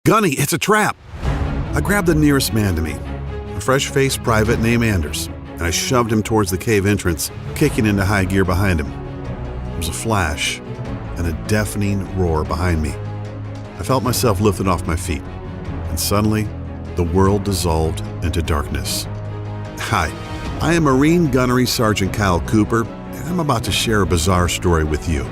"Gunny, it's a trap!" I grabbed the nearest man to me, a fresh-faced private named Anders, and I shoved him towards the cave entrance, kicking into high gear behind him. There was a flash and a deafening roar behind me. I felt myself lifted off my feet, and suddenly, the world dissolved into darkness. Hi, I am Marine Gunnery Sergeant Kyle Cooper, and I'm about to share a bizarre story with you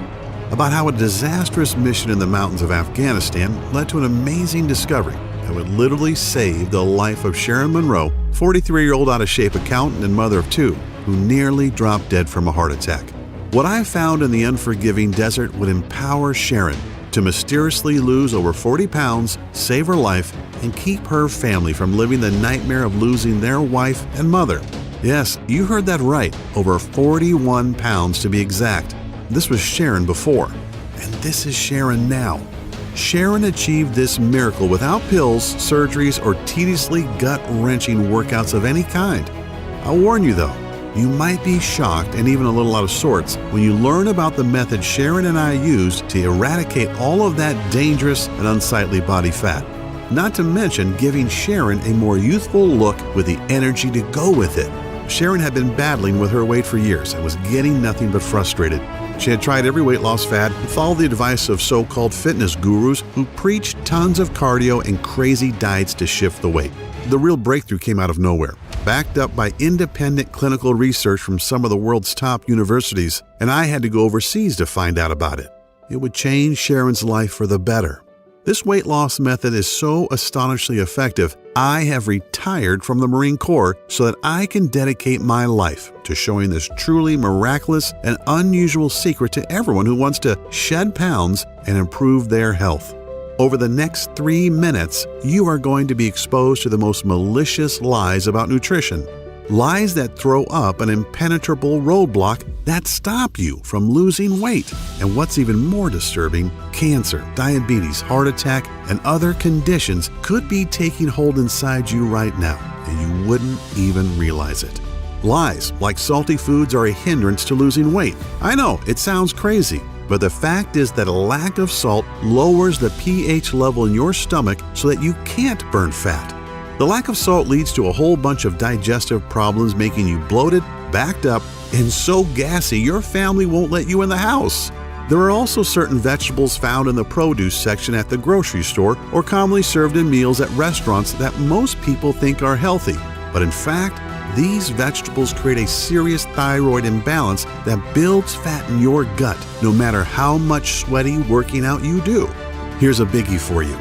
about how a disastrous mission in the mountains of Afghanistan led to an amazing discovery that would literally save the life of Sharon Monroe, 43-year-old out-of-shape accountant and mother of two, who nearly dropped dead from a heart attack. What I found in the unforgiving desert would empower Sharon to mysteriously lose over 40 pounds, save her life, and keep her family from living the nightmare of losing their wife and mother. Yes, you heard that right, over 41 pounds to be exact. This was Sharon before, and this is Sharon now. Sharon achieved this miracle without pills, surgeries, or tediously gut-wrenching workouts of any kind. I'll warn you though, you might be shocked and even a little out of sorts when you learn about the method Sharon and I used to eradicate all of that dangerous and unsightly body fat. Not to mention giving Sharon a more youthful look with the energy to go with it. Sharon had been battling with her weight for years and was getting nothing but frustrated. She had tried every weight loss fad and followed the advice of so-called fitness gurus who preached tons of cardio and crazy diets to shift the weight. The real breakthrough came out of nowhere, backed up by independent clinical research from some of the world's top universities, and I had to go overseas to find out about it. It would change Sharon's life for the better. This weight loss method is so astonishingly effective, I have retired from the Marine Corps so that I can dedicate my life to showing this truly miraculous and unusual secret to everyone who wants to shed pounds and improve their health. Over the next 3 minutes, you are going to be exposed to the most malicious lies about nutrition. Lies that throw up an impenetrable roadblock that stop you from losing weight. And what's even more disturbing, cancer, diabetes, heart attack, and other conditions could be taking hold inside you right now, and you wouldn't even realize it. Lies like salty foods are a hindrance to losing weight. I know, it sounds crazy, but the fact is that a lack of salt lowers the pH level in your stomach so that you can't burn fat. The lack of salt leads to a whole bunch of digestive problems, making you bloated, backed up, and so gassy your family won't let you in the house. There are also certain vegetables found in the produce section at the grocery store or commonly served in meals at restaurants that most people think are healthy. But in fact, these vegetables create a serious thyroid imbalance that builds fat in your gut, no matter how much sweaty working out you do. Here's a biggie for you.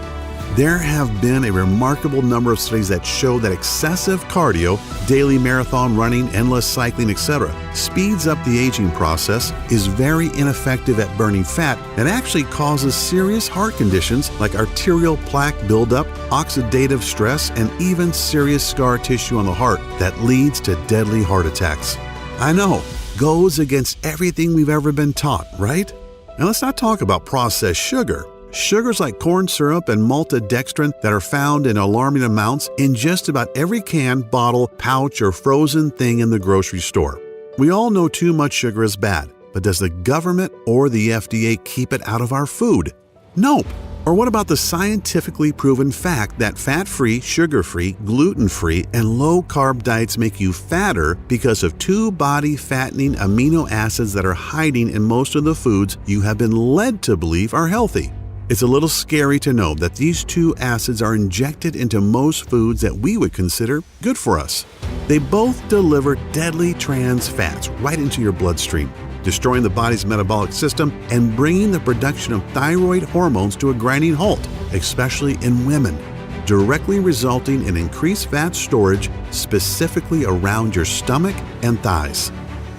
There have been a remarkable number of studies that show that excessive cardio, daily marathon running, endless cycling, etc., speeds up the aging process, is very ineffective at burning fat, and actually causes serious heart conditions like arterial plaque buildup, oxidative stress, and even serious scar tissue on the heart that leads to deadly heart attacks. I know, goes against everything we've ever been taught, right? Now let's not talk about processed sugar. Sugars like corn syrup and maltodextrin that are found in alarming amounts in just about every can, bottle, pouch, or frozen thing in the grocery store. We all know too much sugar is bad, but does the government or the FDA keep it out of our food? Nope. Or what about the scientifically proven fact that fat-free, sugar-free, gluten-free, and low-carb diets make you fatter because of 2 body-fattening amino acids that are hiding in most of the foods you have been led to believe are healthy? It's a little scary to know that these 2 acids are injected into most foods that we would consider good for us. They both deliver deadly trans fats right into your bloodstream, destroying the body's metabolic system and bringing the production of thyroid hormones to a grinding halt, especially in women, directly resulting in increased fat storage specifically around your stomach and thighs.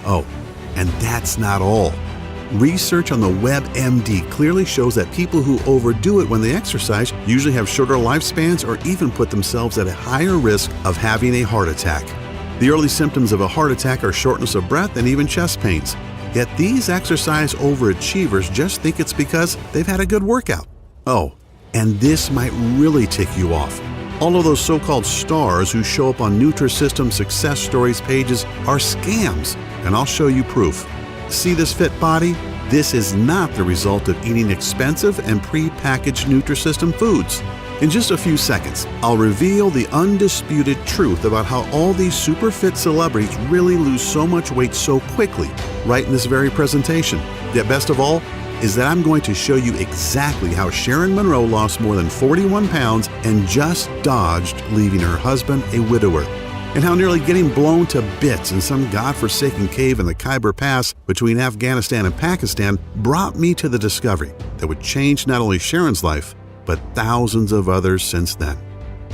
Oh, and that's not all. Research on the WebMD clearly shows that people who overdo it when they exercise usually have shorter lifespans or even put themselves at a higher risk of having a heart attack. The early symptoms of a heart attack are shortness of breath and even chest pains. Yet these exercise overachievers just think it's because they've had a good workout. Oh, and this might really tick you off. All of those so-called stars who show up on Nutrisystem success stories pages are scams, and I'll show you proof. See this fit body? This is not the result of eating expensive and pre-packaged Nutrisystem foods. In just a few seconds, I'll reveal the undisputed truth about how all these super fit celebrities really lose so much weight so quickly, right in this very presentation. Yet best of all, is that I'm going to show you exactly how Sharon Monroe lost more than 41 pounds and just dodged leaving her husband a widower, and how nearly getting blown to bits in some godforsaken cave in the Khyber Pass between Afghanistan and Pakistan brought me to the discovery that would change not only Sharon's life, but thousands of others since then.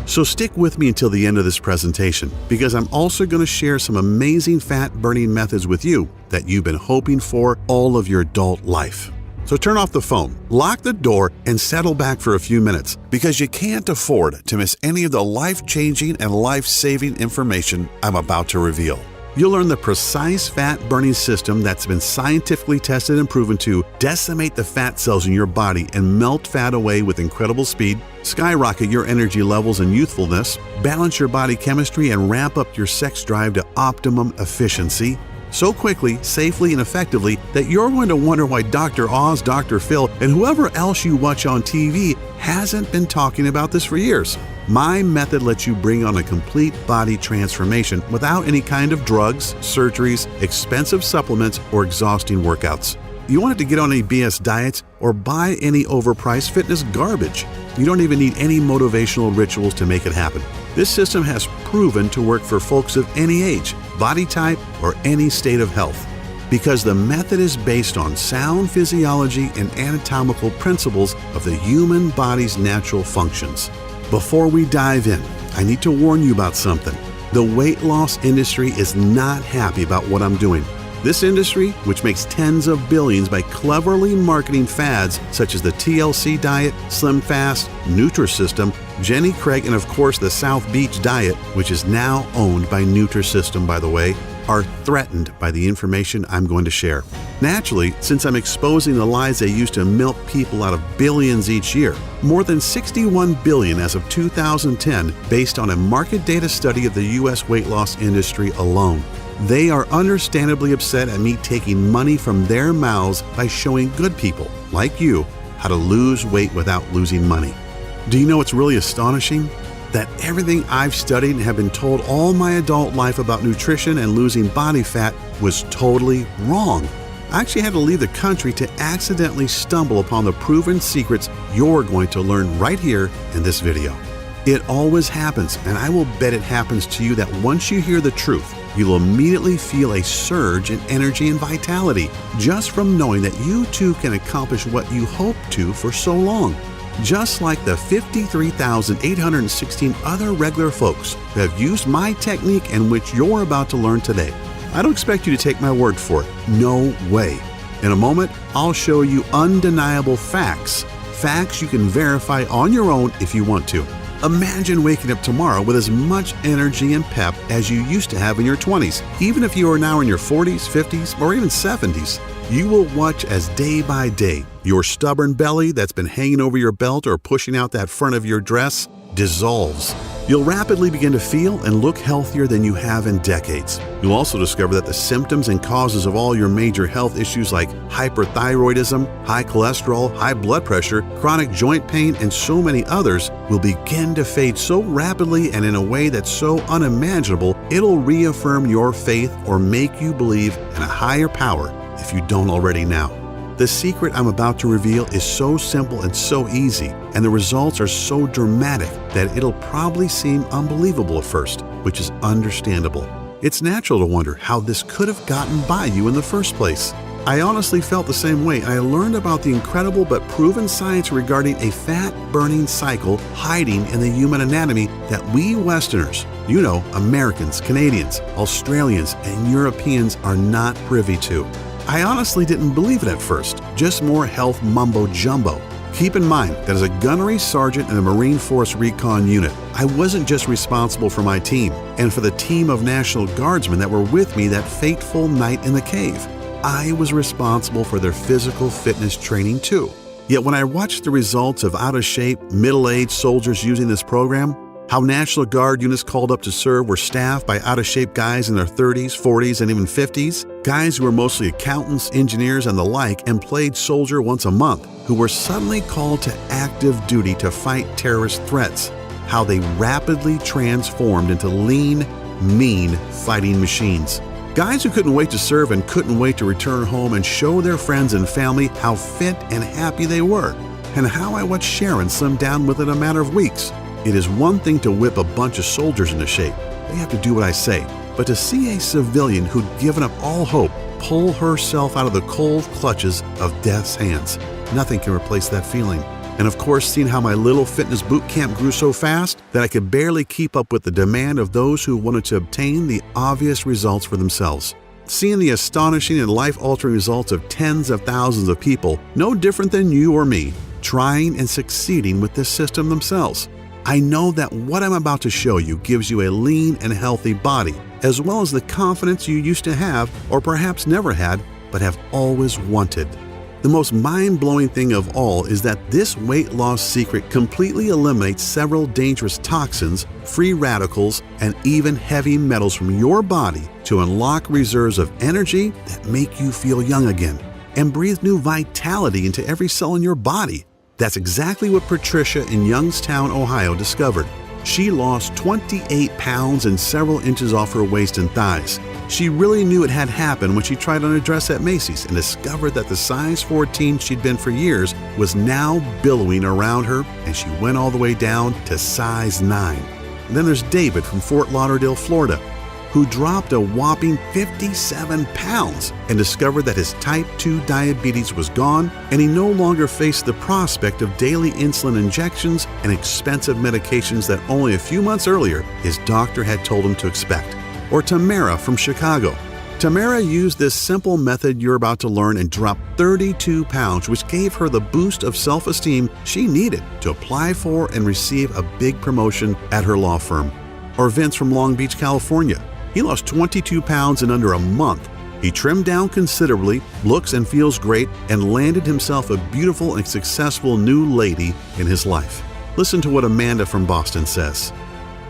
So stick with me until the end of this presentation, because I'm also going to share some amazing fat-burning methods with you that you've been hoping for all of your adult life. So turn off the phone, lock the door, and settle back for a few minutes, because you can't afford to miss any of the life-changing and life-saving information I'm about to reveal. You'll learn the precise fat-burning system that's been scientifically tested and proven to decimate the fat cells in your body and melt fat away with incredible speed, skyrocket your energy levels and youthfulness, balance your body chemistry, and ramp up your sex drive to optimum efficiency so quickly, safely, and effectively that you're going to wonder why Dr. Oz, Dr. Phil, and whoever else you watch on TV hasn't been talking about this for years. My method lets you bring on a complete body transformation without any kind of drugs, surgeries, expensive supplements, or exhausting workouts. You want it to get on any BS diets or buy any overpriced fitness garbage. You don't even need any motivational rituals to make it happen. This system has proven to work for folks of any age, body type, or any state of health, because the method is based on sound physiology and anatomical principles of the human body's natural functions. Before we dive in, I need to warn you about something. The weight loss industry is not happy about what I'm doing. This industry, which makes tens of billions by cleverly marketing fads such as the TLC diet, Slim Fast, Nutrisystem, Jenny Craig, and of course the South Beach diet, which is now owned by Nutrisystem, by the way, are threatened by the information I'm going to share. Naturally, since I'm exposing the lies they use to milk people out of billions each year, more than $61 billion as of 2010, based on a market data study of the U.S. weight loss industry alone. They are understandably upset at me taking money from their mouths by showing good people, like you, how to lose weight without losing money. Do you know what's really astonishing? That everything I've studied and have been told all my adult life about nutrition and losing body fat was totally wrong. I actually had to leave the country to accidentally stumble upon the proven secrets you're going to learn right here in this video. It always happens, and I will bet it happens to you that once you hear the truth, you'll immediately feel a surge in energy and vitality just from knowing that you too can accomplish what you hoped to for so long. Just like the 53,816 other regular folks who have used my technique and which you're about to learn today. I don't expect you to take my word for it. No way. In a moment, I'll show you undeniable facts you can verify on your own if you want to. Imagine waking up tomorrow with as much energy and pep as you used to have in your 20s. Even if you are now in your 40s, 50s, or even 70s, you will watch as day by day, your stubborn belly that's been hanging over your belt or pushing out that front of your dress dissolves. You'll rapidly begin to feel and look healthier than you have in decades. You'll also discover that the symptoms and causes of all your major health issues like hyperthyroidism, high cholesterol, high blood pressure, chronic joint pain, and so many others will begin to fade so rapidly and in a way that's so unimaginable, it'll reaffirm your faith or make you believe in a higher power if you don't already now. The secret I'm about to reveal is so simple and so easy, and the results are so dramatic that it'll probably seem unbelievable at first, which is understandable. It's natural to wonder how this could have gotten by you in the first place. I honestly felt the same way, and I learned about the incredible but proven science regarding a fat-burning cycle hiding in the human anatomy that we Westerners, you know, Americans, Canadians, Australians, and Europeans are not privy to. I honestly didn't believe it at first, just more health mumbo-jumbo. Keep in mind that as a gunnery sergeant in a Marine Force Recon unit, I wasn't just responsible for my team and for the team of National Guardsmen that were with me that fateful night in the cave. I was responsible for their physical fitness training too. Yet when I watched the results of out-of-shape, middle-aged soldiers using this program, How National Guard units called up to serve were staffed by out-of-shape guys in their 30s, 40s, and even 50s, guys who were mostly accountants, engineers, and the like, and played soldier once a month, who were suddenly called to active duty to fight terrorist threats. How they rapidly transformed into lean, mean fighting machines. Guys who couldn't wait to serve and couldn't wait to return home and show their friends and family how fit and happy they were, and how I watched Sharon slim down within a matter of weeks. It is one thing to whip a bunch of soldiers into shape. They have to do what I say. But to see a civilian who'd given up all hope pull herself out of the cold clutches of death's hands, nothing can replace that feeling. And of course, seeing how my little fitness boot camp grew so fast that I could barely keep up with the demand of those who wanted to obtain the obvious results for themselves. Seeing the astonishing and life-altering results of tens of thousands of people, no different than you or me, trying and succeeding with this system themselves. I know that what I'm about to show you gives you a lean and healthy body, as well as the confidence you used to have, or perhaps never had, but have always wanted. The most mind-blowing thing of all is that this weight loss secret completely eliminates several dangerous toxins, free radicals, and even heavy metals from your body to unlock reserves of energy that make you feel young again and breathe new vitality into every cell in your body. That's exactly what Patricia in Youngstown, Ohio discovered. She lost 28 pounds and several inches off her waist and thighs. She really knew it had happened when she tried on a dress at Macy's and discovered that the size 14 she'd been for years was now billowing around her, and she went all the way down to size 9. And then there's David from Fort Lauderdale, Florida, who dropped a whopping 57 pounds and discovered that his type 2 diabetes was gone, and he no longer faced the prospect of daily insulin injections and expensive medications that only a few months earlier his doctor had told him to expect. Or Tamara from Chicago. Tamara used this simple method you're about to learn and dropped 32 pounds, which gave her the boost of self-esteem she needed to apply for and receive a big promotion at her law firm. Or Vince from Long Beach, California. He lost 22 pounds in under a month. He trimmed down considerably, looks and feels great, and landed himself a beautiful and successful new lady in his life. Listen to what Amanda from Boston says.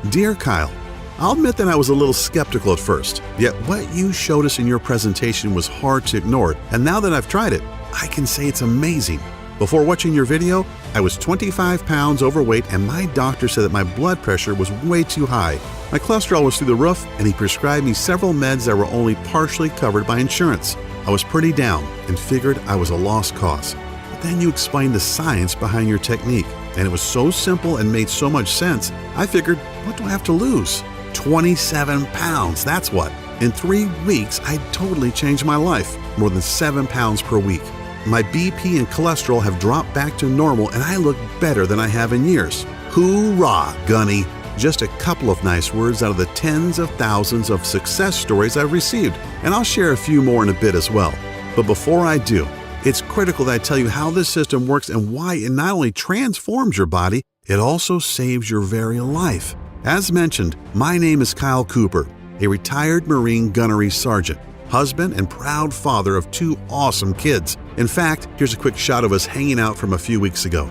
Dear Kyle, I'll admit that I was a little skeptical at first, yet what you showed us in your presentation was hard to ignore, and now that I've tried it, I can say it's amazing. Before watching your video, I was 25 pounds overweight, and my doctor said that my blood pressure was way too high. My cholesterol was through the roof, and he prescribed me several meds that were only partially covered by insurance. I was pretty down and figured I was a lost cause. But then you explained the science behind your technique, and it was so simple and made so much sense, I figured, what do I have to lose? 27 pounds, that's what. In 3 weeks, I totally changed my life, more than 7 pounds per week. My BP and cholesterol have dropped back to normal, and I look better than I have in years. Hoorah, Gunny! Just a couple of nice words out of the tens of thousands of success stories I've received, and I'll share a few more in a bit as well. But before I do, it's critical that I tell you how this system works and why it not only transforms your body, it also saves your very life. As mentioned, my name is Kyle Cooper, a retired Marine gunnery sergeant, husband and proud father of 2 awesome kids. In fact, here's a quick shot of us hanging out from a few weeks ago.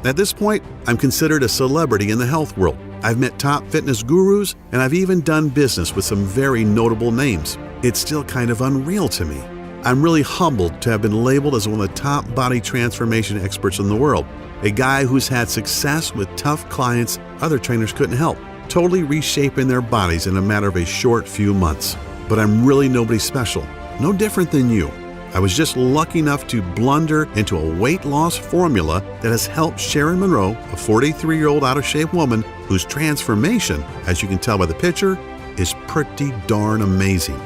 At this point, I'm considered a celebrity in the health world. I've met top fitness gurus, and I've even done business with some very notable names. It's still kind of unreal to me. I'm really humbled to have been labeled as one of the top body transformation experts in the world, a guy who's had success with tough clients other trainers couldn't help, totally reshaping their bodies in a matter of a short few months. But I'm really nobody special, no different than you. I was just lucky enough to blunder into a weight loss formula that has helped Sharon Monroe, a 43-year-old out-of-shape woman whose transformation, as you can tell by the picture, is pretty darn amazing.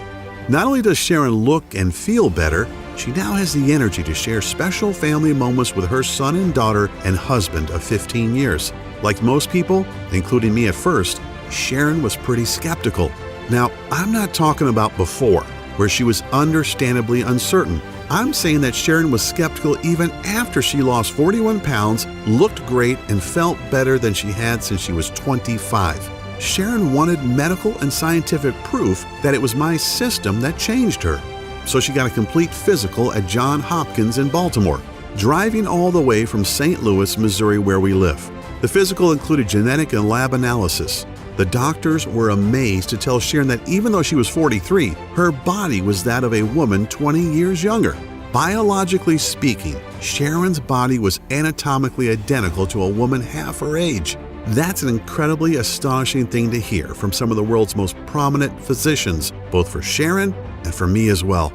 Not only does Sharon look and feel better, she now has the energy to share special family moments with her son and daughter and husband of 15 years. Like most people, including me at first, Sharon was pretty skeptical. Now, I'm not talking about before, where she was understandably uncertain. I'm saying that Sharon was skeptical even after she lost 41 pounds, looked great, and felt better than she had since she was 25. Sharon wanted medical and scientific proof that it was my system that changed her. So she got a complete physical at Johns Hopkins in Baltimore, driving all the way from St. Louis, Missouri, where we live. The physical included genetic and lab analysis. The doctors were amazed to tell Sharon that even though she was 43, her body was that of a woman 20 years younger. Biologically speaking, Sharon's body was anatomically identical to a woman half her age. That's an incredibly astonishing thing to hear from some of the world's most prominent physicians, both for Sharon and for me as well.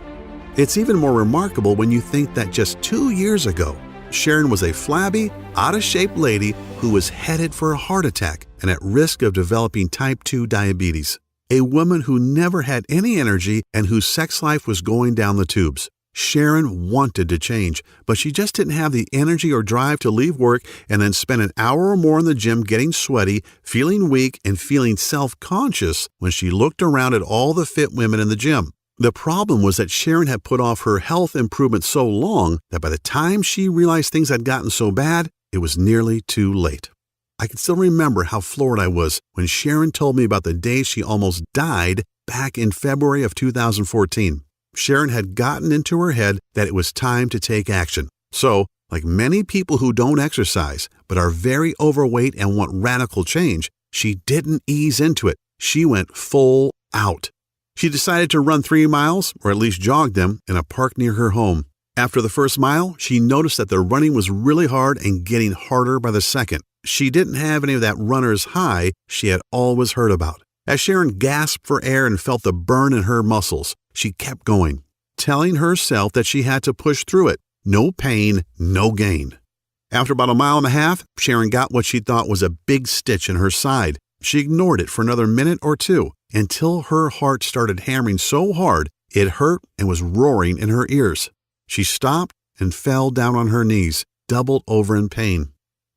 It's even more remarkable when you think that just 2 years ago, Sharon was a flabby, out-of-shape lady who was headed for a heart attack and at risk of developing type 2 diabetes. A woman who never had any energy and whose sex life was going down the tubes. Sharon wanted to change, but she just didn't have the energy or drive to leave work and then spend an hour or more in the gym getting sweaty, feeling weak, and feeling self-conscious when she looked around at all the fit women in the gym. The problem was that Sharon had put off her health improvement so long that by the time she realized things had gotten so bad, it was nearly too late. I can still remember how floored I was when Sharon told me about the day she almost died back in February of 2014. Sharon had gotten into her head that it was time to take action. So, like many people who don't exercise but are very overweight and want radical change, she didn't ease into it. She went full out. She decided to run 3 miles, or at least jog them, in a park near her home. After the first mile, she noticed that the running was really hard and getting harder by the second. She didn't have any of that runner's high she had always heard about. As Sharon gasped for air and felt the burn in her muscles, she kept going, telling herself that she had to push through it. No pain, no gain. After about 1.5 miles, Sharon got what she thought was a big stitch in her side. She ignored it for another minute or two until her heart started hammering so hard it hurt and was roaring in her ears. She stopped and fell down on her knees, doubled over in pain.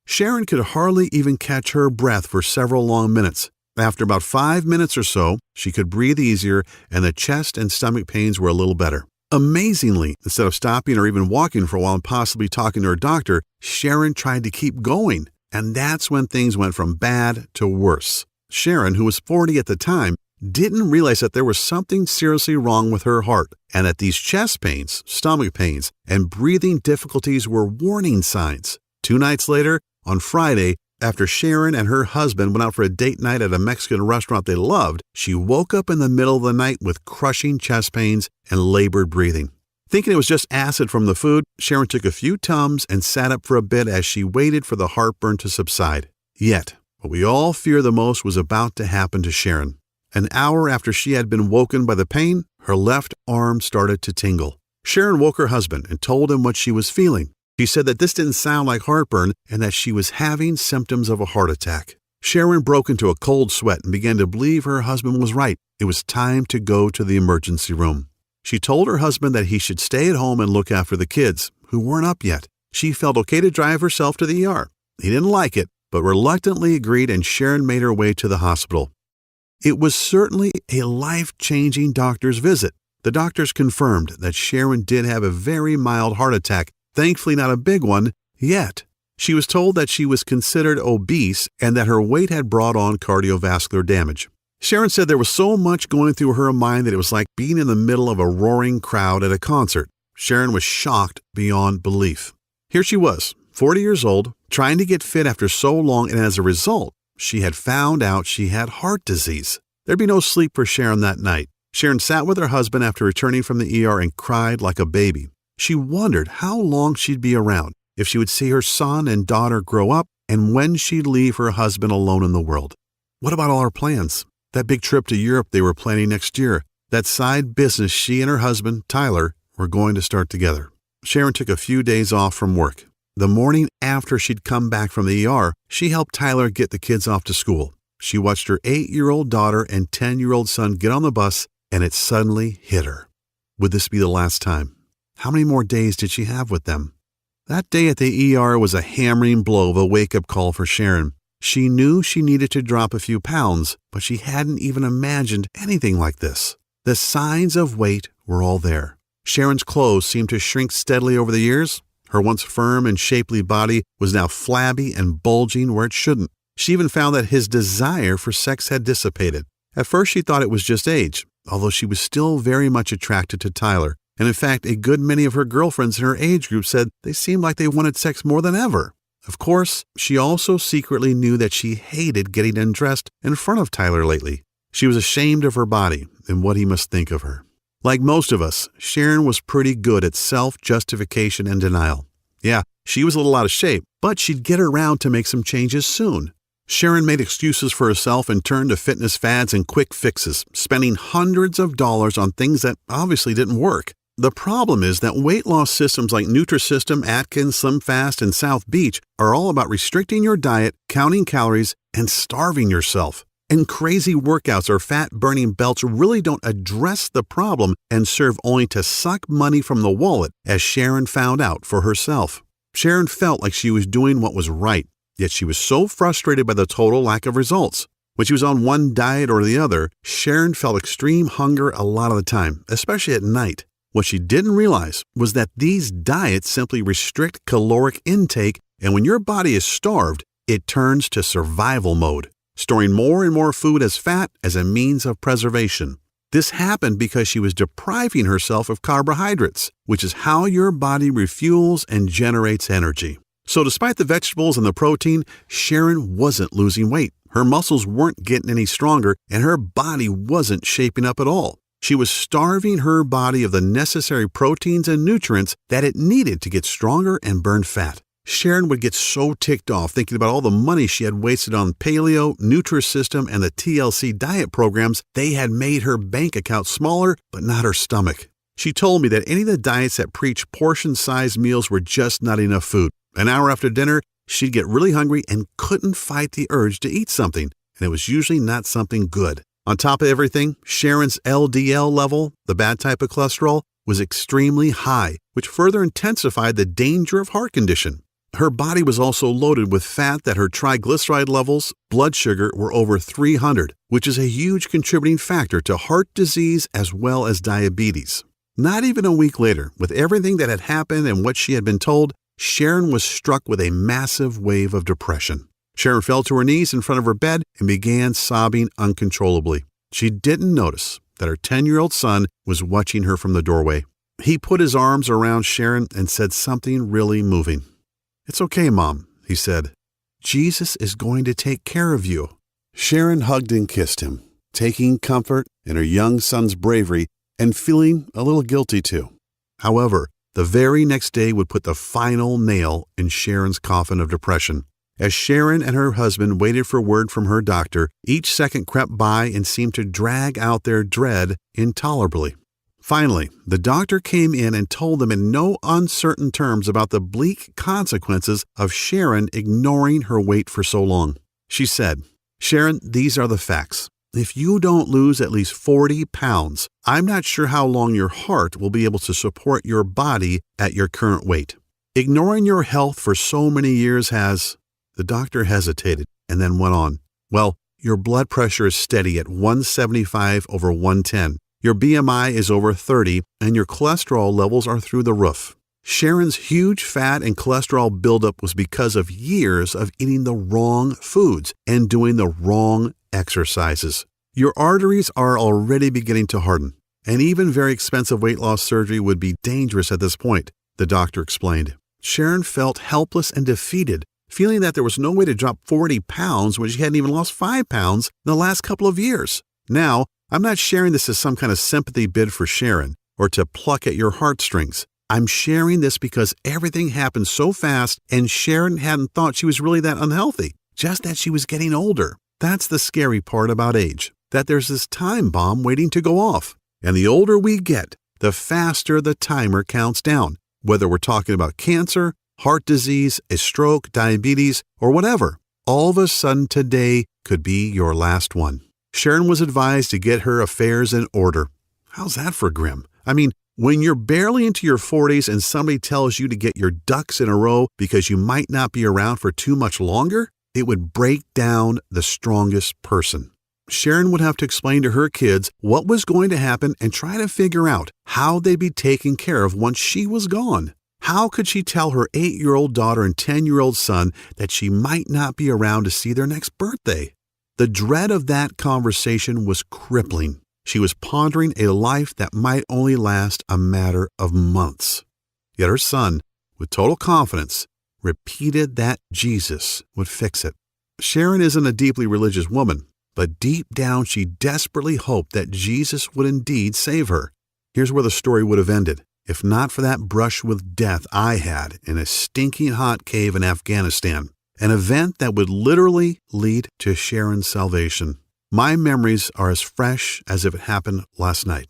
Sharon could hardly even catch her breath for several long minutes. After about 5 minutes or so, she could breathe easier and the chest and stomach pains were a little better. Amazingly, instead of stopping or even walking for a while and possibly talking to her doctor, Sharon tried to keep going. And that's when things went from bad to worse. Sharon, who was 40 at the time, didn't realize that there was something seriously wrong with her heart and that these chest pains, stomach pains, and breathing difficulties were warning signs. 2 nights later, on Friday, after Sharon and her husband went out for a date night at a Mexican restaurant they loved, she woke up in the middle of the night with crushing chest pains and labored breathing. Thinking it was just acid from the food, Sharon took a few Tums and sat up for a bit as she waited for the heartburn to subside. Yet, what we all fear the most was about to happen to Sharon. An hour after she had been woken by the pain, her left arm started to tingle. Sharon woke her husband and told him what she was feeling. She said that this didn't sound like heartburn and that she was having symptoms of a heart attack. Sharon broke into a cold sweat and began to believe her husband was right. It was time to go to the emergency room. She told her husband that he should stay at home and look after the kids, who weren't up yet. She felt okay to drive herself to the ER. He didn't like it, but reluctantly agreed, and Sharon made her way to the hospital. It was certainly a life-changing doctor's visit. The doctors confirmed that Sharon did have a very mild heart attack, thankfully not a big one yet. She was told that she was considered obese and that her weight had brought on cardiovascular damage. Sharon said there was so much going through her mind that it was like being in the middle of a roaring crowd at a concert. Sharon was shocked beyond belief. Here she was, 40 years old, trying to get fit after so long, and as a result, she had found out she had heart disease. There'd be no sleep for Sharon that night. Sharon sat with her husband after returning from the ER and cried like a baby. She wondered how long she'd be around, if she would see her son and daughter grow up, and when she'd leave her husband alone in the world. What about all her plans? That big trip to Europe they were planning next year, that side business she and her husband, Tyler, were going to start together. Sharon took a few days off from work. The morning after she'd come back from the ER, she helped Tyler get the kids off to school. She watched her 8-year-old daughter and 10-year-old son get on the bus, and it suddenly hit her. Would this be the last time? How many more days did she have with them? That day at the ER was a hammering blow of a wake-up call for Sharon. She knew she needed to drop a few pounds, but she hadn't even imagined anything like this. The signs of weight were all there. Sharon's clothes seemed to shrink steadily over the years. Her once firm and shapely body was now flabby and bulging where it shouldn't. She even found that his desire for sex had dissipated. At first she thought it was just age, although she was still very much attracted to Tyler. And in fact, a good many of her girlfriends in her age group said they seemed like they wanted sex more than ever. Of course, she also secretly knew that she hated getting undressed in front of Tyler lately. She was ashamed of her body and what he must think of her. Like most of us, Sharon was pretty good at self-justification and denial. Yeah, she was a little out of shape, but she'd get around to make some changes soon. Sharon made excuses for herself and turned to fitness fads and quick fixes, spending hundreds of dollars on things that obviously didn't work. The problem is that weight loss systems like Nutrisystem, Atkins, SlimFast, and South Beach are all about restricting your diet, counting calories, and starving yourself. And crazy workouts or fat-burning belts really don't address the problem and serve only to suck money from the wallet, as Sharon found out for herself. Sharon felt like she was doing what was right, yet she was so frustrated by the total lack of results. When she was on one diet or the other, Sharon felt extreme hunger a lot of the time, especially at night. What she didn't realize was that these diets simply restrict caloric intake, and when your body is starved, it turns to survival mode, storing more and more food as fat as a means of preservation. This happened because she was depriving herself of carbohydrates, which is how your body refuels and generates energy. So despite the vegetables and the protein, Sharon wasn't losing weight. Her muscles weren't getting any stronger, and her body wasn't shaping up at all. She was starving her body of the necessary proteins and nutrients that it needed to get stronger and burn fat. Sharon would get so ticked off thinking about all the money she had wasted on Paleo, Nutrisystem, and the TLC diet programs. They had made her bank account smaller, but not her stomach. She told me that any of the diets that preached portion-sized meals were just not enough food. An hour after dinner, she'd get really hungry and couldn't fight the urge to eat something, and it was usually not something good. On top of everything, Sharon's LDL level, the bad type of cholesterol, was extremely high, which further intensified the danger of heart condition. Her body was also loaded with fat that her triglyceride levels, blood sugar, were over 300, which is a huge contributing factor to heart disease as well as diabetes. Not even a week later, with everything that had happened and what she had been told, Sharon was struck with a massive wave of depression. Sharon fell to her knees in front of her bed and began sobbing uncontrollably. She didn't notice that her 10-year-old son was watching her from the doorway. He put his arms around Sharon and said something really moving. "It's okay, Mom," he said. "Jesus is going to take care of you." Sharon hugged and kissed him, taking comfort in her young son's bravery and feeling a little guilty too. However, the very next day would put the final nail in Sharon's coffin of depression. As Sharon and her husband waited for word from her doctor, each second crept by and seemed to drag out their dread intolerably. Finally, the doctor came in and told them in no uncertain terms about the bleak consequences of Sharon ignoring her weight for so long. She said, "Sharon, these are the facts. If you don't lose at least 40 pounds, I'm not sure how long your heart will be able to support your body at your current weight. Ignoring your health for so many years has..." The doctor hesitated and then went on. "Well, your blood pressure is steady at 175 over 110. Your BMI is over 30, and your cholesterol levels are through the roof." Sharon's huge fat and cholesterol buildup was because of years of eating the wrong foods and doing the wrong exercises. Your arteries are already beginning to harden, and even very expensive weight loss surgery would be dangerous at this point, the doctor explained. Sharon felt helpless and defeated, feeling that there was no way to drop 40 pounds when she hadn't even lost 5 pounds in the last couple of years. Now, I'm not sharing this as some kind of sympathy bid for Sharon or to pluck at your heartstrings. I'm sharing this because everything happened so fast and Sharon hadn't thought she was really that unhealthy, just that she was getting older. That's the scary part about age, that there's this time bomb waiting to go off. And the older we get, the faster the timer counts down, whether we're talking about cancer, heart disease, a stroke, diabetes, or whatever. All of a sudden today could be your last one. Sharon was advised to get her affairs in order. How's that for grim? I mean, when you're barely into your 40s and somebody tells you to get your ducks in a row because you might not be around for too much longer, it would break down the strongest person. Sharon would have to explain to her kids what was going to happen and try to figure out how they'd be taken care of once she was gone. How could she tell her 8-year-old daughter and 10-year-old son that she might not be around to see their next birthday? The dread of that conversation was crippling. She was pondering a life that might only last a matter of months. Yet her son, with total confidence, repeated that Jesus would fix it. Sharon isn't a deeply religious woman, but deep down she desperately hoped that Jesus would indeed save her. Here's where the story would have ended, if not for that brush with death I had in a stinking hot cave in Afghanistan, an event that would literally lead to Sharon's salvation. My memories are as fresh as if it happened last night.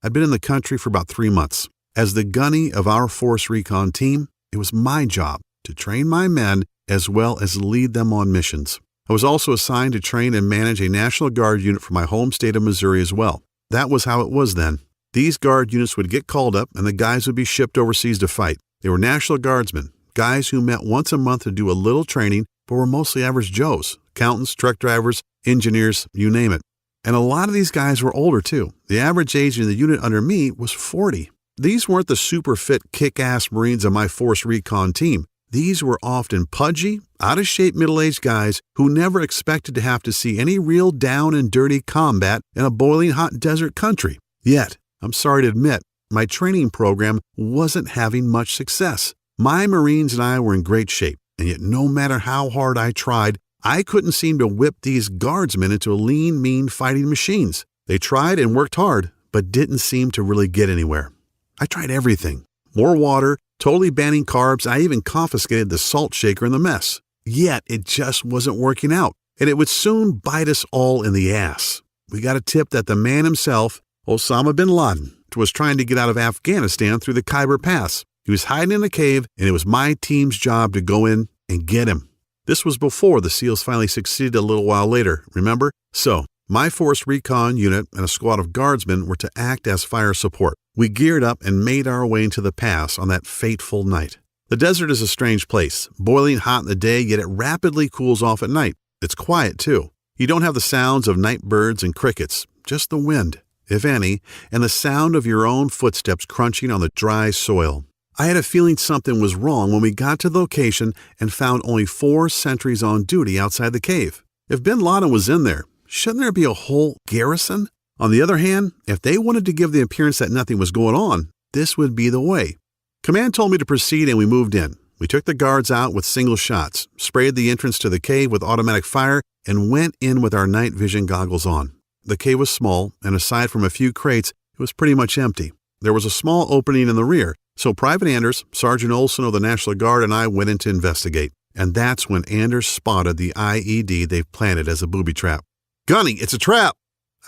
I'd been in the country for about 3 months. As the gunny of our Force Recon team, it was my job to train my men as well as lead them on missions. I was also assigned to train and manage a National Guard unit for my home state of Missouri as well. That was how it was then. These Guard units would get called up and the guys would be shipped overseas to fight. They were National Guardsmen, guys who met once a month to do a little training, but were mostly average Joes, accountants, truck drivers, engineers, you name it. And a lot of these guys were older too. The average age in the unit under me was 40. These weren't the super fit kick-ass Marines of my Force Recon team. These were often pudgy, out-of-shape middle-aged guys who never expected to have to see any real down and dirty combat in a boiling hot desert country. Yet, I'm sorry to admit, my training program wasn't having much success. My Marines and I were in great shape, and yet no matter how hard I tried, I couldn't seem to whip these guardsmen into lean, mean fighting machines. They tried and worked hard, but didn't seem to really get anywhere. I tried everything. More water, totally banning carbs, I even confiscated the salt shaker in the mess. Yet it just wasn't working out, and it would soon bite us all in the ass. We got a tip that the man himself, Osama bin Laden, was trying to get out of Afghanistan through the Khyber Pass. He was hiding in a cave, and it was my team's job to go in and get him. This was before the SEALs finally succeeded a little while later, remember? So, my Force Recon unit and a squad of guardsmen were to act as fire support. We geared up and made our way into the pass on that fateful night. The desert is a strange place, boiling hot in the day, yet it rapidly cools off at night. It's quiet, too. You don't have the sounds of night birds and crickets, just the wind, if any, and the sound of your own footsteps crunching on the dry soil. I had a feeling something was wrong when we got to the location and found only 4 sentries on duty outside the cave. If bin Laden was in there, shouldn't there be a whole garrison? On the other hand, if they wanted to give the appearance that nothing was going on, this would be the way. Command told me to proceed and we moved in. We took the guards out with single shots, sprayed the entrance to the cave with automatic fire, and went in with our night vision goggles on. The cave was small, and aside from a few crates, it was pretty much empty. There was a small opening in the rear, so Private Anders, Sergeant Olson of the National Guard, and I went in to investigate. And that's when Anders spotted the IED they've planted as a booby trap. "Gunny, it's a trap!"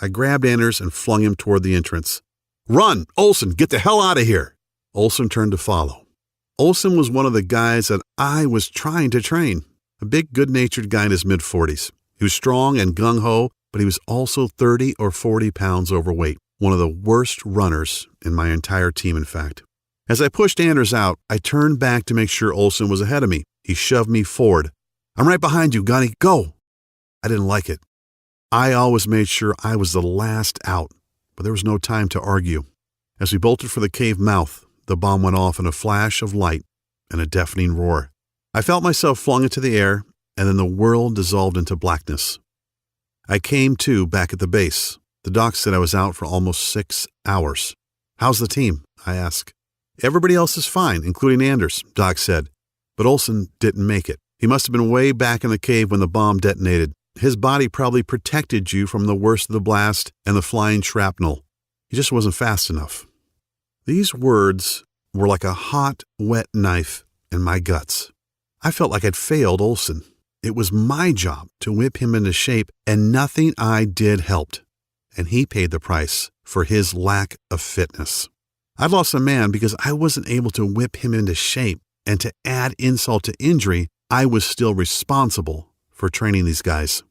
I grabbed Anders and flung him toward the entrance. "Run! Olson, get the hell out of here!" Olson turned to follow. Olson was one of the guys that I was trying to train. A big, good-natured guy in his mid-40s. He was strong and gung-ho, but he was also 30 or 40 pounds overweight. One of the worst runners in my entire team, in fact. As I pushed Anders out, I turned back to make sure Olson was ahead of me. He shoved me forward. "I'm right behind you, Gunny. Go!" I didn't like it. I always made sure I was the last out, but there was no time to argue. As we bolted for the cave mouth, the bomb went off in a flash of light and a deafening roar. I felt myself flung into the air, and then the world dissolved into blackness. I came to back at the base. The doc said I was out for almost 6 hours. "How's the team?" I asked. "Everybody else is fine, including Anders," Doc said. But Olson didn't make it. He must have been way back in the cave when the bomb detonated. His body probably protected you from the worst of the blast and the flying shrapnel. He just wasn't fast enough. These words were like a hot, wet knife in my guts. I felt like I'd failed Olson. It was my job to whip him into shape, and nothing I did helped. And he paid the price for his lack of fitness. I'd lost a man because I wasn't able to whip him into shape, and to add insult to injury, I was still responsible for training these guys.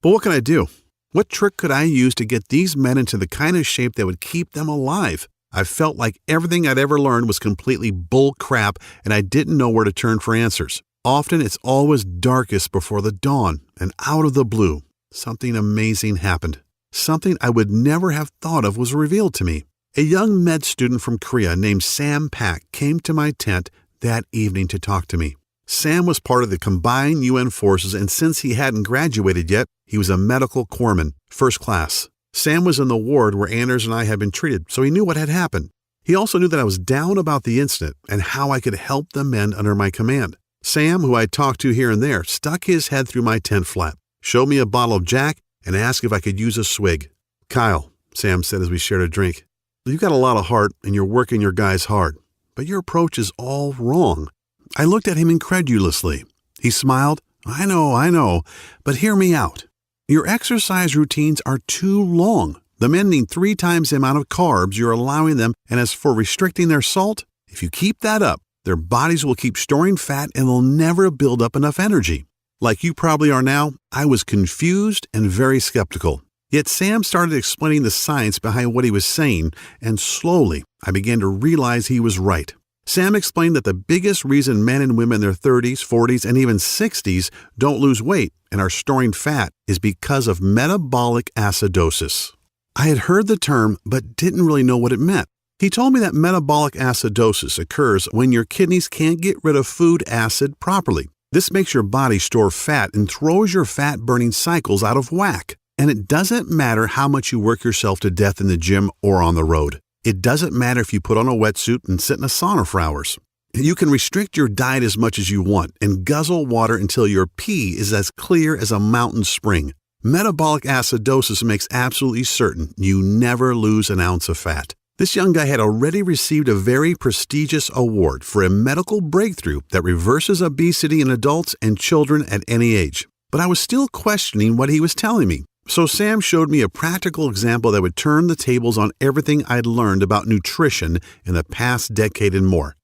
But what could I do? What trick could I use to get these men into the kind of shape that would keep them alive? I felt like everything I'd ever learned was completely bull crap, and I didn't know where to turn for answers. Often it's always darkest before the dawn, and out of the blue, something amazing happened. Something I would never have thought of was revealed to me. A young med student from Korea named Sam Pak came to my tent that evening to talk to me. Sam was part of the combined UN forces, and since he hadn't graduated yet, he was a medical corpsman, first class. Sam was in the ward where Anders and I had been treated, so he knew what had happened. He also knew that I was down about the incident and how I could help the men under my command. Sam, who I talked to here and there, stuck his head through my tent flap, showed me a bottle of Jack, and asked if I could use a swig. "Kyle," Sam said as we shared a drink, "you've got a lot of heart and you're working your guys hard, but your approach is all wrong." I looked at him incredulously. He smiled. I know, but hear me out. Your exercise routines are too long. The men need 3 times the amount of carbs you're allowing them, and as for restricting their salt, if you keep that up, their bodies will keep storing fat and they'll never build up enough energy. Like you probably are now, I was confused and very skeptical. Yet Sam started explaining the science behind what he was saying, and slowly I began to realize he was right. Sam explained that the biggest reason men and women in their 30s, 40s, and even 60s don't lose weight and are storing fat is because of metabolic acidosis. I had heard the term but didn't really know what it meant. He told me that metabolic acidosis occurs when your kidneys can't get rid of food acid properly. This makes your body store fat and throws your fat-burning cycles out of whack. And it doesn't matter how much you work yourself to death in the gym or on the road. It doesn't matter if you put on a wetsuit and sit in a sauna for hours. You can restrict your diet as much as you want and guzzle water until your pee is as clear as a mountain spring. Metabolic acidosis makes absolutely certain you never lose an ounce of fat. This young guy had already received a very prestigious award for a medical breakthrough that reverses obesity in adults and children at any age. But I was still questioning what he was telling me. So Sam showed me a practical example that would turn the tables on everything I'd learned about nutrition in the past decade and more.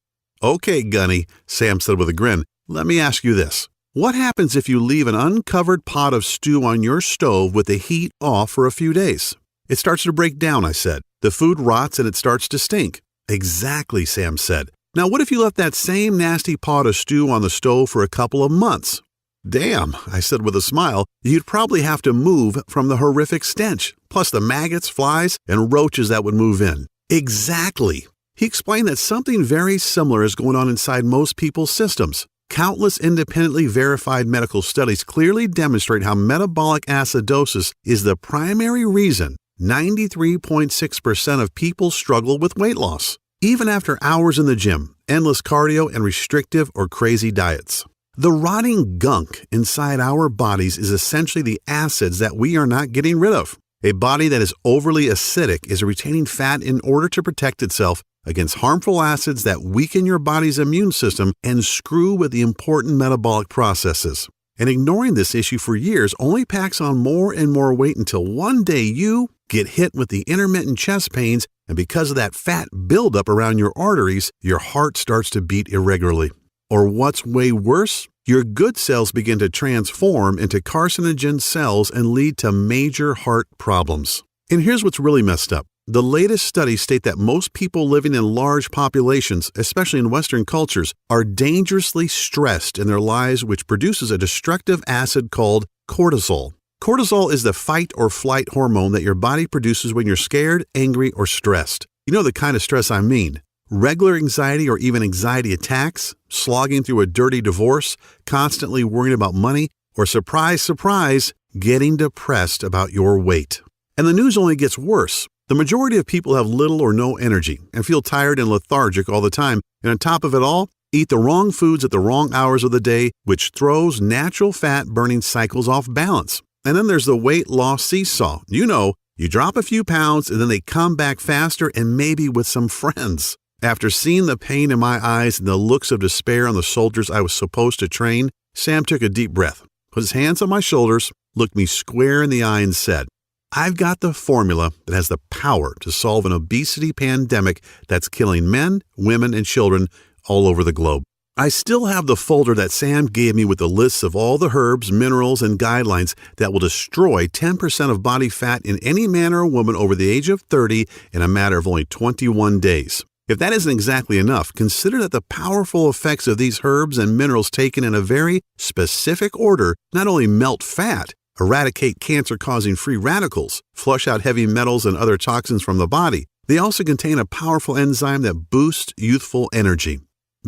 "Okay, Gunny," Sam said with a grin, "let me ask you this. What happens if you leave an uncovered pot of stew on your stove with the heat off for a few days?" "It starts to break down," I said. "The food rots and it starts to stink." "Exactly," Sam said. "Now what if you left that same nasty pot of stew on the stove for a couple of months?" "Damn," I said with a smile, "you'd probably have to move from the horrific stench, plus the maggots, flies, and roaches that would move in." Exactly. He explained that something very similar is going on inside most people's systems. Countless independently verified medical studies clearly demonstrate how metabolic acidosis is the primary reason 93.6% of people struggle with weight loss, even after hours in the gym, endless cardio, and restrictive or crazy diets. The rotting gunk inside our bodies is essentially the acids that we are not getting rid of. A body that is overly acidic is retaining fat in order to protect itself against harmful acids that weaken your body's immune system and screw with the important metabolic processes. And ignoring this issue for years only packs on more and more weight until one day you get hit with the intermittent chest pains, and because of that fat buildup around your arteries, your heart starts to beat irregularly. Or what's way worse, your good cells begin to transform into carcinogen cells and lead to major heart problems. And here's what's really messed up. The latest studies state that most people living in large populations, especially in Western cultures, are dangerously stressed in their lives, which produces a destructive acid called cortisol. Cortisol is the fight or flight hormone that your body produces when you're scared, angry, or stressed. You know the kind of stress I mean. Regular anxiety or even anxiety attacks, slogging through a dirty divorce, constantly worrying about money, or surprise, surprise, getting depressed about your weight. And the news only gets worse. The majority of people have little or no energy and feel tired and lethargic all the time, and on top of it all, eat the wrong foods at the wrong hours of the day, which throws natural fat-burning cycles off balance. And then there's the weight loss seesaw. You know, you drop a few pounds and then they come back faster and maybe with some friends. After seeing the pain in my eyes and the looks of despair on the soldiers I was supposed to train, Sam took a deep breath, put his hands on my shoulders, looked me square in the eye and said, "I've got the formula that has the power to solve an obesity pandemic that's killing men, women, and children all over the globe." I still have the folder that Sam gave me with the lists of all the herbs, minerals, and guidelines that will destroy 10% of body fat in any man or woman over the age of 30 in a matter of only 21 days. If that isn't exactly enough, consider that the powerful effects of these herbs and minerals taken in a very specific order not only melt fat, eradicate cancer-causing free radicals, flush out heavy metals and other toxins from the body, they also contain a powerful enzyme that boosts youthful energy,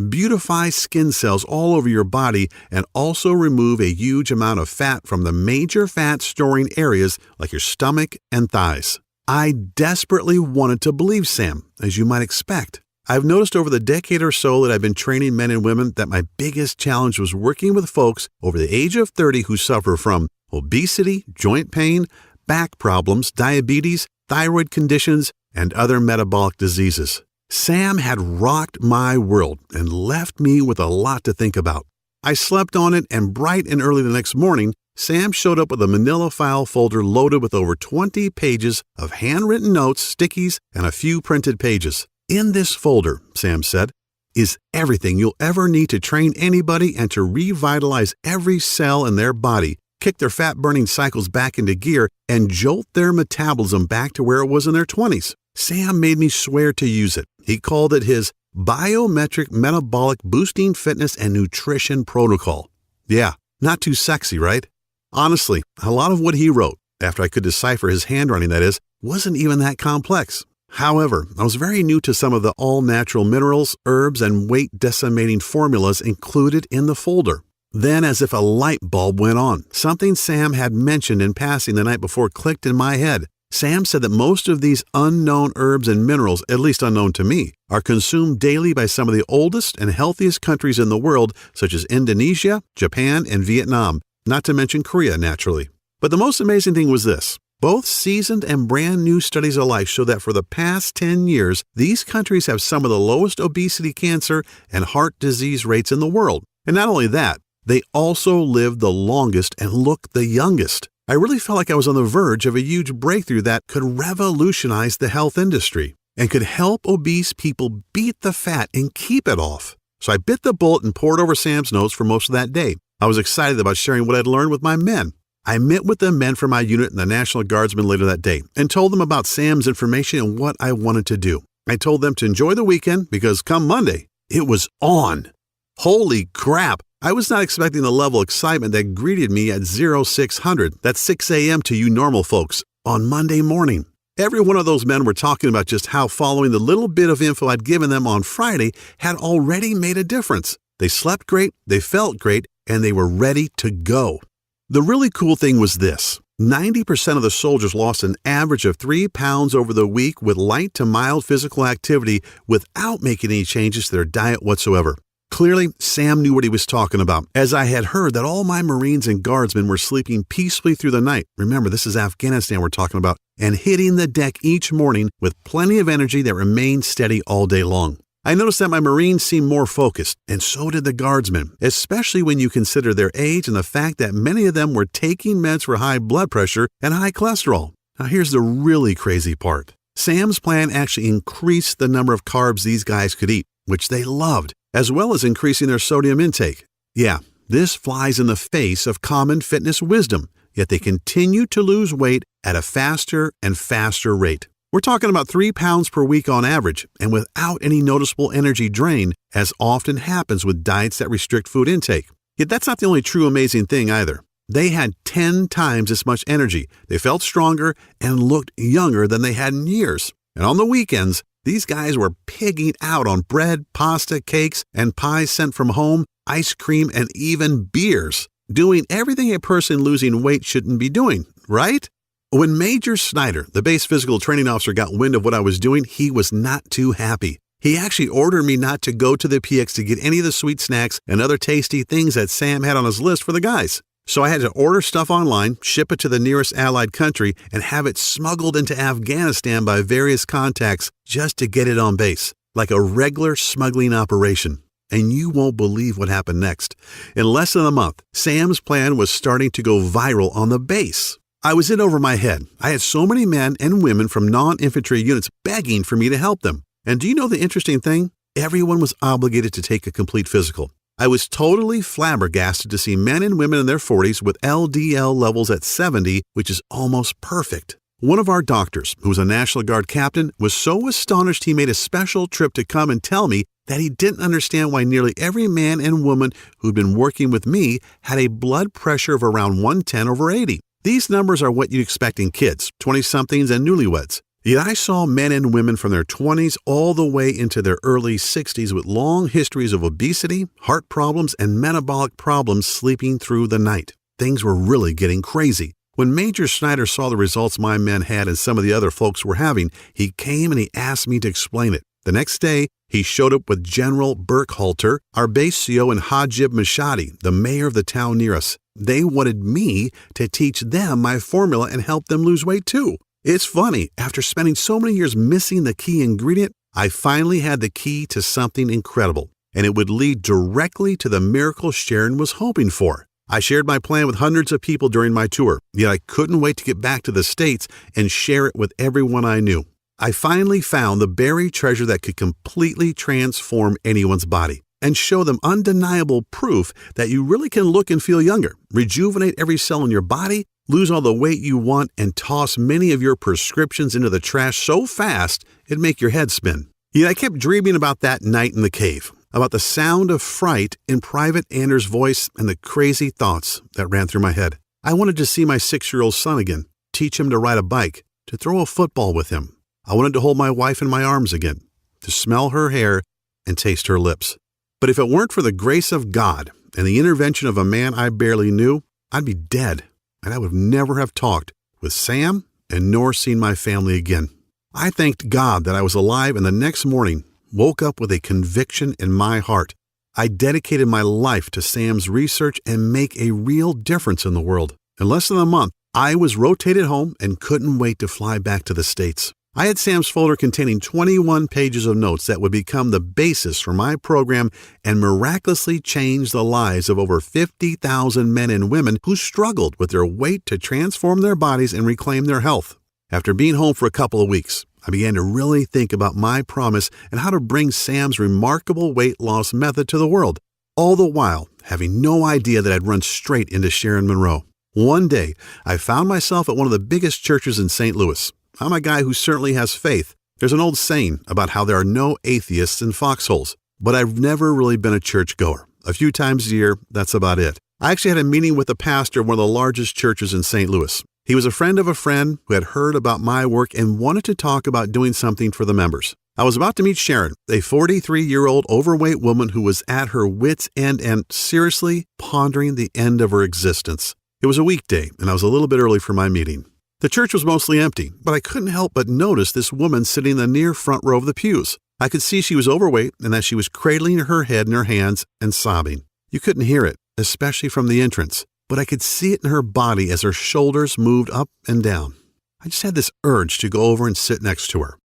beautify skin cells all over your body, and also remove a huge amount of fat from the major fat-storing areas like your stomach and thighs. I desperately wanted to believe Sam, as you might expect. I've noticed over the decade or so that I've been training men and women that my biggest challenge was working with folks over the age of 30 who suffer from obesity, joint pain, back problems, diabetes, thyroid conditions, and other metabolic diseases. Sam had rocked my world and left me with a lot to think about. I slept on it, and bright and early the next morning, Sam showed up with a manila file folder loaded with over 20 pages of handwritten notes, stickies, and a few printed pages. In this folder, Sam said, is everything you'll ever need to train anybody and to revitalize every cell in their body, kick their fat-burning cycles back into gear, and jolt their metabolism back to where it was in their 20s. Sam made me swear to use it. He called it his Biometric Metabolic Boosting Fitness and Nutrition Protocol. Yeah, not too sexy, right? Honestly, a lot of what he wrote, after I could decipher his handwriting that is, wasn't even that complex. However, I was very new to some of the all-natural minerals, herbs, and weight-decimating formulas included in the folder. Then, as if a light bulb went on, something Sam had mentioned in passing the night before clicked in my head. Sam said that most of these unknown herbs and minerals, at least unknown to me, are consumed daily by some of the oldest and healthiest countries in the world, such as Indonesia, Japan, and Vietnam, not to mention Korea, naturally. But the most amazing thing was this. Both seasoned and brand new studies alike show that for the past 10 years, these countries have some of the lowest obesity, cancer, and heart disease rates in the world. And not only that, they also live the longest and look the youngest. I really felt like I was on the verge of a huge breakthrough that could revolutionize the health industry and could help obese people beat the fat and keep it off. So I bit the bullet and poured over Sam's notes for most of that day. I was excited about sharing what I'd learned with my men. I met with the men from my unit and the National Guardsmen later that day and told them about Sam's information and what I wanted to do. I told them to enjoy the weekend because come Monday, it was on. Holy crap! I was not expecting the level of excitement that greeted me at 0600, that's 6 a.m. to you normal folks, on Monday morning. Every one of those men were talking about just how following the little bit of info I'd given them on Friday had already made a difference. They slept great, they felt great, and they were ready to go. The really cool thing was this. 90% of the soldiers lost an average of 3 pounds over the week with light to mild physical activity without making any changes to their diet whatsoever. Clearly, Sam knew what he was talking about, as I had heard that all my Marines and Guardsmen were sleeping peacefully through the night. Remember, this is Afghanistan we're talking about, and hitting the deck each morning with plenty of energy that remained steady all day long. I noticed that my Marines seemed more focused, and so did the Guardsmen, especially when you consider their age and the fact that many of them were taking meds for high blood pressure and high cholesterol. Now here's the really crazy part. Sam's plan actually increased the number of carbs these guys could eat, which they loved, as well as increasing their sodium intake. Yeah, this flies in the face of common fitness wisdom, yet they continue to lose weight at a faster and faster rate. We're talking about 3 pounds per week on average, and without any noticeable energy drain, as often happens with diets that restrict food intake. Yet that's not the only true amazing thing either. They had 10 times as much energy, they felt stronger, and looked younger than they had in years. And on the weekends, these guys were pigging out on bread, pasta, cakes, and pies sent from home, ice cream, and even beers, doing everything a person losing weight shouldn't be doing, right? When Major Snyder, the base physical training officer, got wind of what I was doing, he was not too happy. He actually ordered me not to go to the PX to get any of the sweet snacks and other tasty things that Sam had on his list for the guys. So I had to order stuff online, ship it to the nearest allied country, and have it smuggled into Afghanistan by various contacts just to get it on base, like a regular smuggling operation. And you won't believe what happened next. In less than a month, Sam's plan was starting to go viral on the base. I was in over my head. I had so many men and women from non-infantry units begging for me to help them. And do you know the interesting thing? Everyone was obligated to take a complete physical. I was totally flabbergasted to see men and women in their 40s with LDL levels at 70, which is almost perfect. One of our doctors, who was a National Guard captain, was so astonished he made a special trip to come and tell me that he didn't understand why nearly every man and woman who'd been working with me had a blood pressure of around 110/80. These numbers are what you'd expect in kids, 20-somethings and newlyweds. Yet I saw men and women from their 20s all the way into their early 60s with long histories of obesity, heart problems, and metabolic problems sleeping through the night. Things were really getting crazy. When Major Snyder saw the results my men had and some of the other folks were having, he came and he asked me to explain it. The next day, he showed up with General Burkhalter, our base CO, and Hajib Mashadi, the mayor of the town near us. They wanted me to teach them my formula and help them lose weight too. It's funny, after spending so many years missing the key ingredient, I finally had the key to something incredible, and it would lead directly to the miracle Sharon was hoping for. I shared my plan with hundreds of people during my tour, yet I couldn't wait to get back to the States and share it with everyone I knew. I finally found the buried treasure that could completely transform anyone's body and show them undeniable proof that you really can look and feel younger, rejuvenate every cell in your body, lose all the weight you want, and toss many of your prescriptions into the trash so fast it'd make your head spin. Yet I kept dreaming about that night in the cave, about the sound of fright in Private Anders' voice and the crazy thoughts that ran through my head. I wanted to see my 6-year-old son again, teach him to ride a bike, to throw a football with him. I wanted to hold my wife in my arms again, to smell her hair and taste her lips. But if it weren't for the grace of God and the intervention of a man I barely knew, I'd be dead, and I would never have talked with Sam and nor seen my family again. I thanked God that I was alive, and the next morning woke up with a conviction in my heart. I dedicated my life to Sam's research and make a real difference in the world. In less than a month, I was rotated home and couldn't wait to fly back to the States. I had Sam's folder containing 21 pages of notes that would become the basis for my program and miraculously change the lives of over 50,000 men and women who struggled with their weight to transform their bodies and reclaim their health. After being home for a couple of weeks, I began to really think about my promise and how to bring Sam's remarkable weight loss method to the world, all the while having no idea that I'd run straight into Sharon Monroe. One day, I found myself at one of the biggest churches in St. Louis. I'm a guy who certainly has faith. There's an old saying about how there are no atheists in foxholes, but I've never really been a churchgoer. A few times a year, that's about it. I actually had a meeting with the pastor of one of the largest churches in St. Louis. He was a friend of a friend who had heard about my work and wanted to talk about doing something for the members. I was about to meet Sharon, a 43-year-old overweight woman who was at her wits' end and seriously pondering the end of her existence. It was a weekday, and I was a little bit early for my meeting. The church was mostly empty, but I couldn't help but notice this woman sitting in the near front row of the pews. I could see she was overweight and that she was cradling her head in her hands and sobbing. You couldn't hear it, especially from the entrance, but I could see it in her body as her shoulders moved up and down. I just had this urge to go over and sit next to her.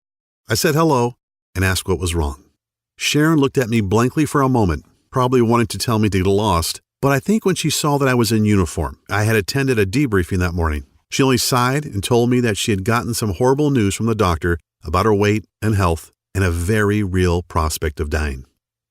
I said hello and asked what was wrong. Sharon looked at me blankly for a moment, probably wanting to tell me to get lost, but I think when she saw that I was in uniform, I had attended a debriefing that morning. She only sighed and told me that she had gotten some horrible news from the doctor about her weight and health and a very real prospect of dying.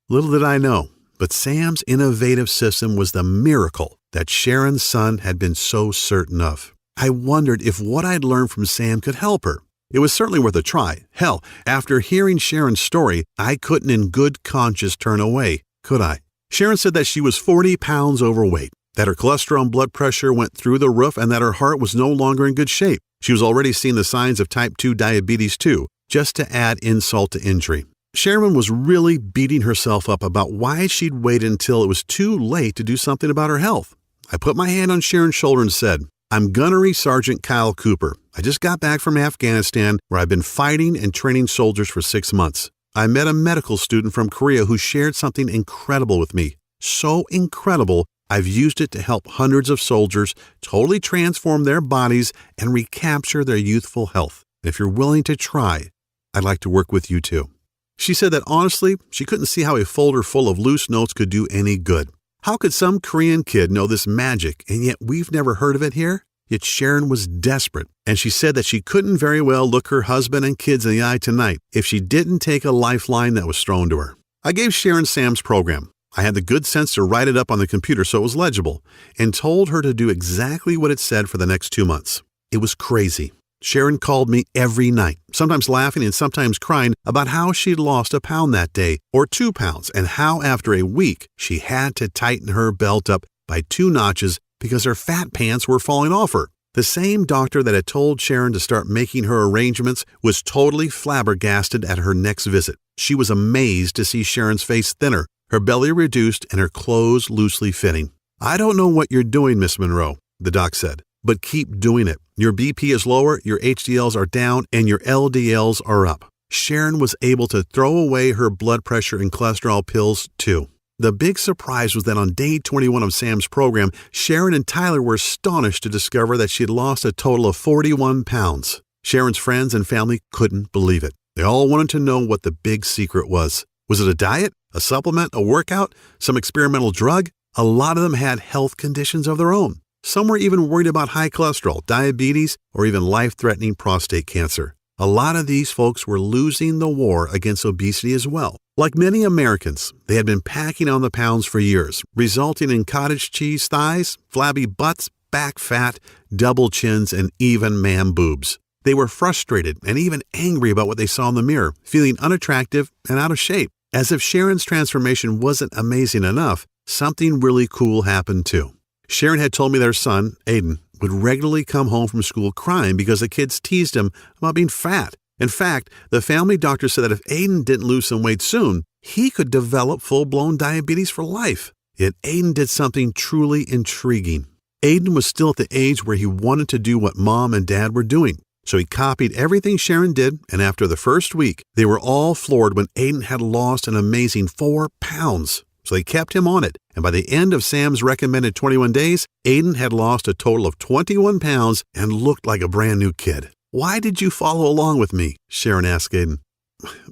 Little did I know, but Sam's innovative system was the miracle that Sharon's son had been so certain of. I wondered if what I'd learned from Sam could help her. It was certainly worth a try. Hell, after hearing Sharon's story, I couldn't in good conscience turn away, could I? Sharon said that she was 40 pounds overweight, that her cholesterol and blood pressure went through the roof, and that her heart was no longer in good shape. She was already seeing the signs of type 2 diabetes too, just to add insult to injury. Sharon was really beating herself up about why she'd waited until it was too late to do something about her health. I put my hand on Sharon's shoulder and said, "I'm Gunnery Sergeant Kyle Cooper. I just got back from Afghanistan, where I've been fighting and training soldiers for 6 months. I met a medical student from Korea who shared something incredible with me. So incredible, I've used it to help hundreds of soldiers totally transform their bodies and recapture their youthful health. And if you're willing to try, I'd like to work with you too." She said that honestly, she couldn't see how a folder full of loose notes could do any good. How could some Korean kid know this magic, and yet we've never heard of it here? Yet Sharon was desperate, and she said that she couldn't very well look her husband and kids in the eye tonight if she didn't take a lifeline that was thrown to her. I gave Sharon Sam's program. I had the good sense to write it up on the computer so it was legible, and told her to do exactly what it said for the next 2 months. It was crazy. Sharon called me every night, sometimes laughing and sometimes crying about how she'd lost a pound that day, or 2 pounds, and how after a week she had to tighten her belt up by 2 notches because her fat pants were falling off her. The same doctor that had told Sharon to start making her arrangements was totally flabbergasted at her next visit. She was amazed to see Sharon's face thinner, her belly reduced, and her clothes loosely fitting. "I don't know what you're doing, Miss Monroe," the doc said, "but keep doing it. Your BP is lower, your HDLs are down, and your LDLs are up. Sharon was able to throw away her blood pressure and cholesterol pills too. The big surprise was that on day 21 of Sam's program, Sharon and Tyler were astonished to discover that she had lost a total of 41 pounds. Sharon's friends and family couldn't believe it. They all wanted to know what the big secret was. Was it a diet, a supplement, a workout, some experimental drug? A lot of them had health conditions of their own. Some were even worried about high cholesterol, diabetes, or even life-threatening prostate cancer. A lot of these folks were losing the war against obesity as well. Like many Americans, they had been packing on the pounds for years, resulting in cottage cheese thighs, flabby butts, back fat, double chins, and even man boobs. They were frustrated and even angry about what they saw in the mirror, feeling unattractive and out of shape. As if Sharon's transformation wasn't amazing enough, something really cool happened too. Sharon had told me their son, Aiden, would regularly come home from school crying because the kids teased him about being fat. In fact, the family doctor said that if Aiden didn't lose some weight soon, he could develop full-blown diabetes for life. Yet Aiden did something truly intriguing. Aiden was still at the age where he wanted to do what Mom and Dad were doing. So he copied everything Sharon did, and after the first week, they were all floored when Aiden had lost an amazing 4 pounds. So they kept him on it, and by the end of Sam's recommended 21 days, Aiden had lost a total of 21 pounds and looked like a brand new kid. "Why did you follow along with me?" Sharon asked Aiden.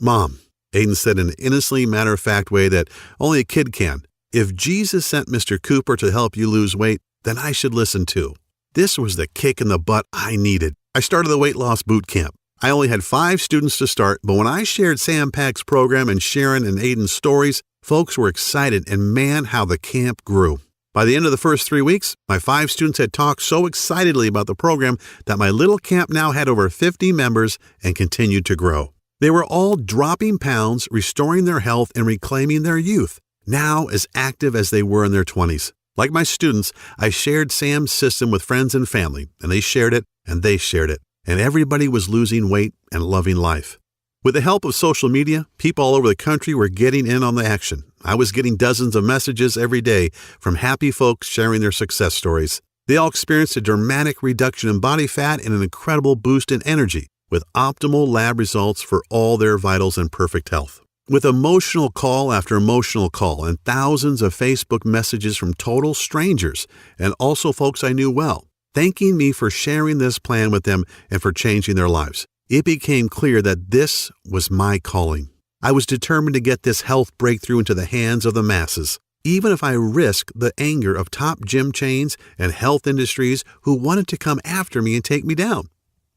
"Mom," Aiden said in an innocently matter-of-fact way that only a kid can, "if Jesus sent Mr. Cooper to help you lose weight, then I should listen too." This was the kick in the butt I needed. I started the weight loss boot camp. I only had 5 students to start, but when I shared Sam Pack's program and Sharon and Aiden's stories, folks were excited, and man, how the camp grew. By the end of the first 3 weeks, my 5 students had talked so excitedly about the program that my little camp now had over 50 members and continued to grow. They were all dropping pounds, restoring their health, and reclaiming their youth, now as active as they were in their 20s. Like my students, I shared Sam's system with friends and family, and they shared it, and they shared it, and everybody was losing weight and loving life. With the help of social media, people all over the country were getting in on the action. I was getting dozens of messages every day from happy folks sharing their success stories. They all experienced a dramatic reduction in body fat and an incredible boost in energy, with optimal lab results for all their vitals and perfect health. With emotional call after emotional call and thousands of Facebook messages from total strangers and also folks I knew well, thanking me for sharing this plan with them and for changing their lives, it became clear that this was my calling. I was determined to get this health breakthrough into the hands of the masses, even if I risked the anger of top gym chains and health industries who wanted to come after me and take me down.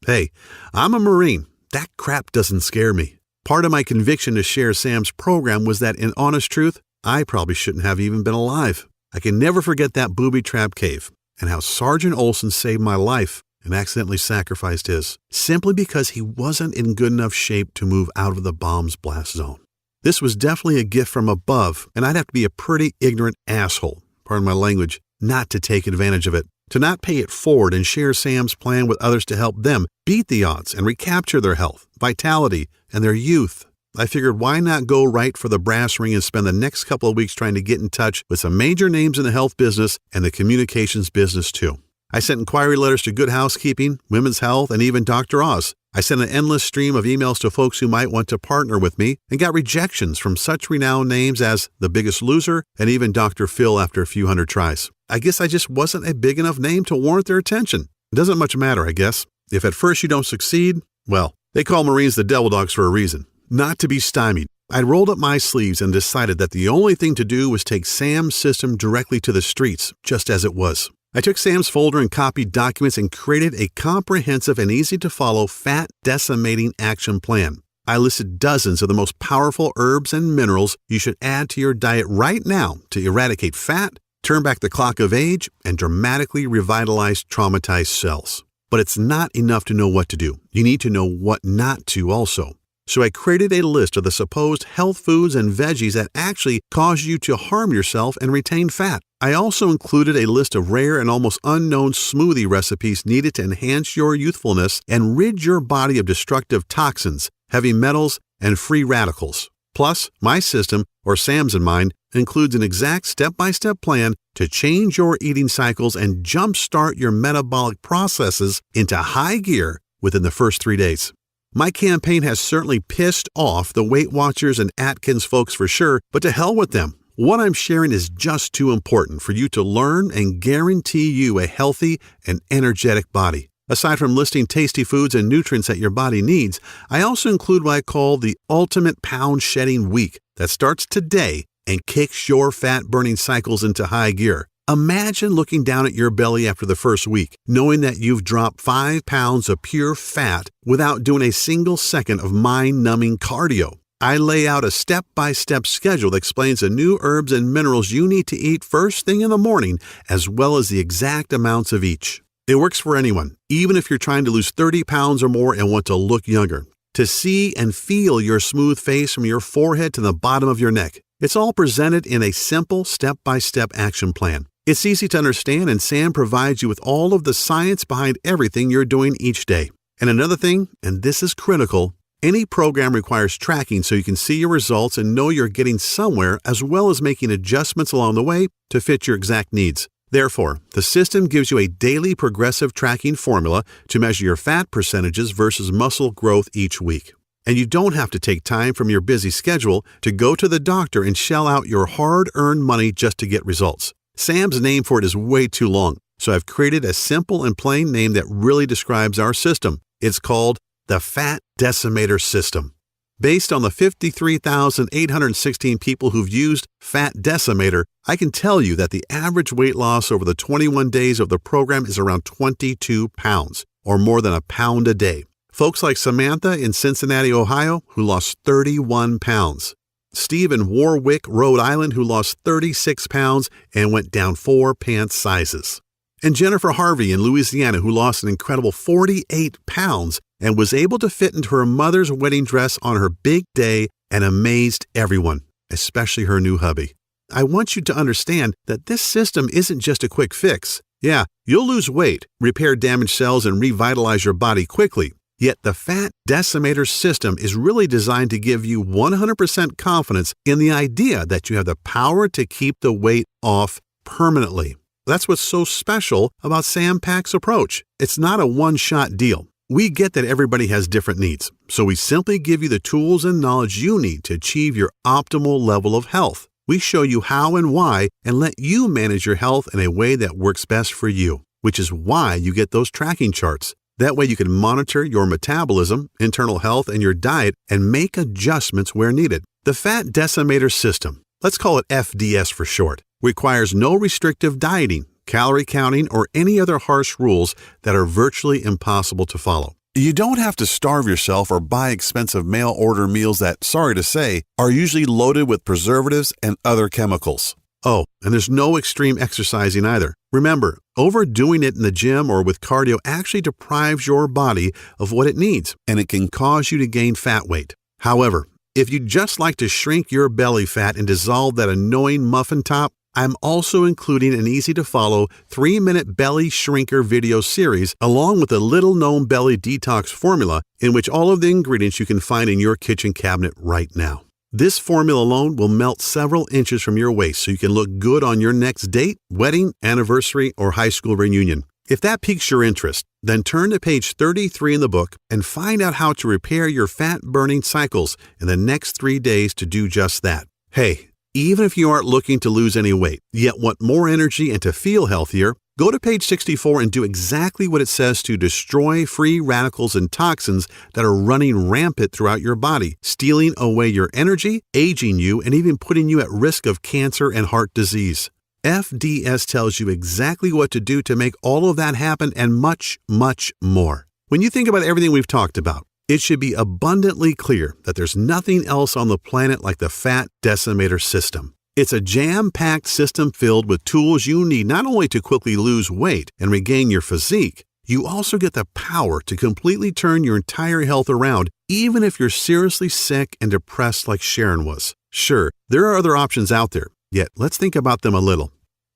Hey, I'm a Marine. That crap doesn't scare me. Part of my conviction to share Sam's program was that, in honest truth, I probably shouldn't have even been alive. I can never forget that booby trap cave and how Sergeant Olson saved my life and accidentally sacrificed his, simply because he wasn't in good enough shape to move out of the bomb's blast zone. This was definitely a gift from above, and I'd have to be a pretty ignorant asshole, pardon my language, not to take advantage of it, to not pay it forward and share Sam's plan with others to help them beat the odds and recapture their health, vitality, and their youth. I figured, why not go right for the brass ring and spend the next couple of weeks trying to get in touch with some major names in the health business and the communications business too. I sent inquiry letters to Good Housekeeping, Women's Health, and even Dr. Oz. I sent an endless stream of emails to folks who might want to partner with me and got rejections from such renowned names as The Biggest Loser and even Dr. Phil after a few hundred tries. I guess I just wasn't a big enough name to warrant their attention. It doesn't much matter, I guess. If at first you don't succeed, well, they call Marines the devil dogs for a reason. Not to be stymied, I rolled up my sleeves and decided that the only thing to do was take Sam's system directly to the streets, just as it was. I took Sam's folder and copied documents and created a comprehensive and easy-to-follow fat decimating action plan. I listed dozens of the most powerful herbs and minerals you should add to your diet right now to eradicate fat, turn back the clock of age, and dramatically revitalize traumatized cells. But it's not enough to know what to do. You need to know what not to also. So I created a list of the supposed health foods and veggies that actually cause you to harm yourself and retain fat. I also included a list of rare and almost unknown smoothie recipes needed to enhance your youthfulness and rid your body of destructive toxins, heavy metals, and free radicals. Plus, my system, or Sam's in mine, includes an exact step-by-step plan to change your eating cycles and jumpstart your metabolic processes into high gear within the first 3 days. My campaign has certainly pissed off the Weight Watchers and Atkins folks for sure, but to hell with them. What I'm sharing is just too important for you to learn and guarantee you a healthy and energetic body. Aside from listing tasty foods and nutrients that your body needs, I also include what I call the Ultimate Pound Shedding Week that starts today and kicks your fat-burning cycles into high gear. Imagine looking down at your belly after the first week, knowing that you've dropped 5 pounds of pure fat without doing a single second of mind-numbing cardio. I lay out a step-by-step schedule that explains the new herbs and minerals you need to eat first thing in the morning, as well as the exact amounts of each. It works for anyone, even if you're trying to lose 30 pounds or more and want to look younger. To see and feel your smooth face from your forehead to the bottom of your neck. It's all presented in a simple step-by-step action plan. It's easy to understand, and Sam provides you with all of the science behind everything you're doing each day. And another thing, and this is critical, any program requires tracking so you can see your results and know you're getting somewhere, as well as making adjustments along the way to fit your exact needs. Therefore, the system gives you a daily progressive tracking formula to measure your fat percentages versus muscle growth each week. And you don't have to take time from your busy schedule to go to the doctor and shell out your hard-earned money just to get results. Sam's name for it is way too long, so I've created a simple and plain name that really describes our system. It's called the Fat Decimator System. Based on the 53,816 people who've used Fat Decimator, I can tell you that the average weight loss over the 21 days of the program is around 22 pounds, or more than a pound a day. Folks like Samantha in Cincinnati, Ohio, who lost 31 pounds. Steve in Warwick, Rhode Island, who lost 36 pounds and went down 4 pant sizes. And Jennifer Harvey in Louisiana, who lost an incredible 48 pounds and was able to fit into her mother's wedding dress on her big day and amazed everyone, especially her new hubby. I want you to understand that this system isn't just a quick fix. Yeah, you'll lose weight, repair damaged cells, and revitalize your body quickly. Yet the Fat Decimator System is really designed to give you 100% confidence in the idea that you have the power to keep the weight off permanently. That's what's so special about Sam Pak's approach. It's not a one-shot deal. We get that everybody has different needs, so we simply give you the tools and knowledge you need to achieve your optimal level of health. We show you how and why and let you manage your health in a way that works best for you, which is why you get those tracking charts. That way you can monitor your metabolism, internal health, and your diet and make adjustments where needed. The Fat Decimator System, let's call it FDS for short, requires no restrictive dieting, calorie counting, or any other harsh rules that are virtually impossible to follow. You don't have to starve yourself or buy expensive mail-order meals that, sorry to say, are usually loaded with preservatives and other chemicals. Oh, and there's no extreme exercising either. Remember, overdoing it in the gym or with cardio actually deprives your body of what it needs, and it can cause you to gain fat weight. However, if you'd just like to shrink your belly fat and dissolve that annoying muffin top, I'm also including an easy-to-follow 3-minute belly shrinker video series along with a little-known belly detox formula in which all of the ingredients you can find in your kitchen cabinet right now. This formula alone will melt several inches from your waist so you can look good on your next date, wedding, anniversary, or high school reunion. If that piques your interest, then turn to page 33 in the book and find out how to repair your fat-burning cycles in the next 3 days to do just that. Hey, even if you aren't looking to lose any weight, yet want more energy and to feel healthier, go to page 64 and do exactly what it says to destroy free radicals and toxins that are running rampant throughout your body, stealing away your energy, aging you, and even putting you at risk of cancer and heart disease. FDS tells you exactly what to do to make all of that happen and much, much more. When you think about everything we've talked about, it should be abundantly clear that there's nothing else on the planet like the Fat Decimator System. It's a jam-packed system filled with tools you need not only to quickly lose weight and regain your physique, you also get the power to completely turn your entire health around, even if you're seriously sick and depressed like Sharon was. Sure, there are other options out there, yet let's think about them a little.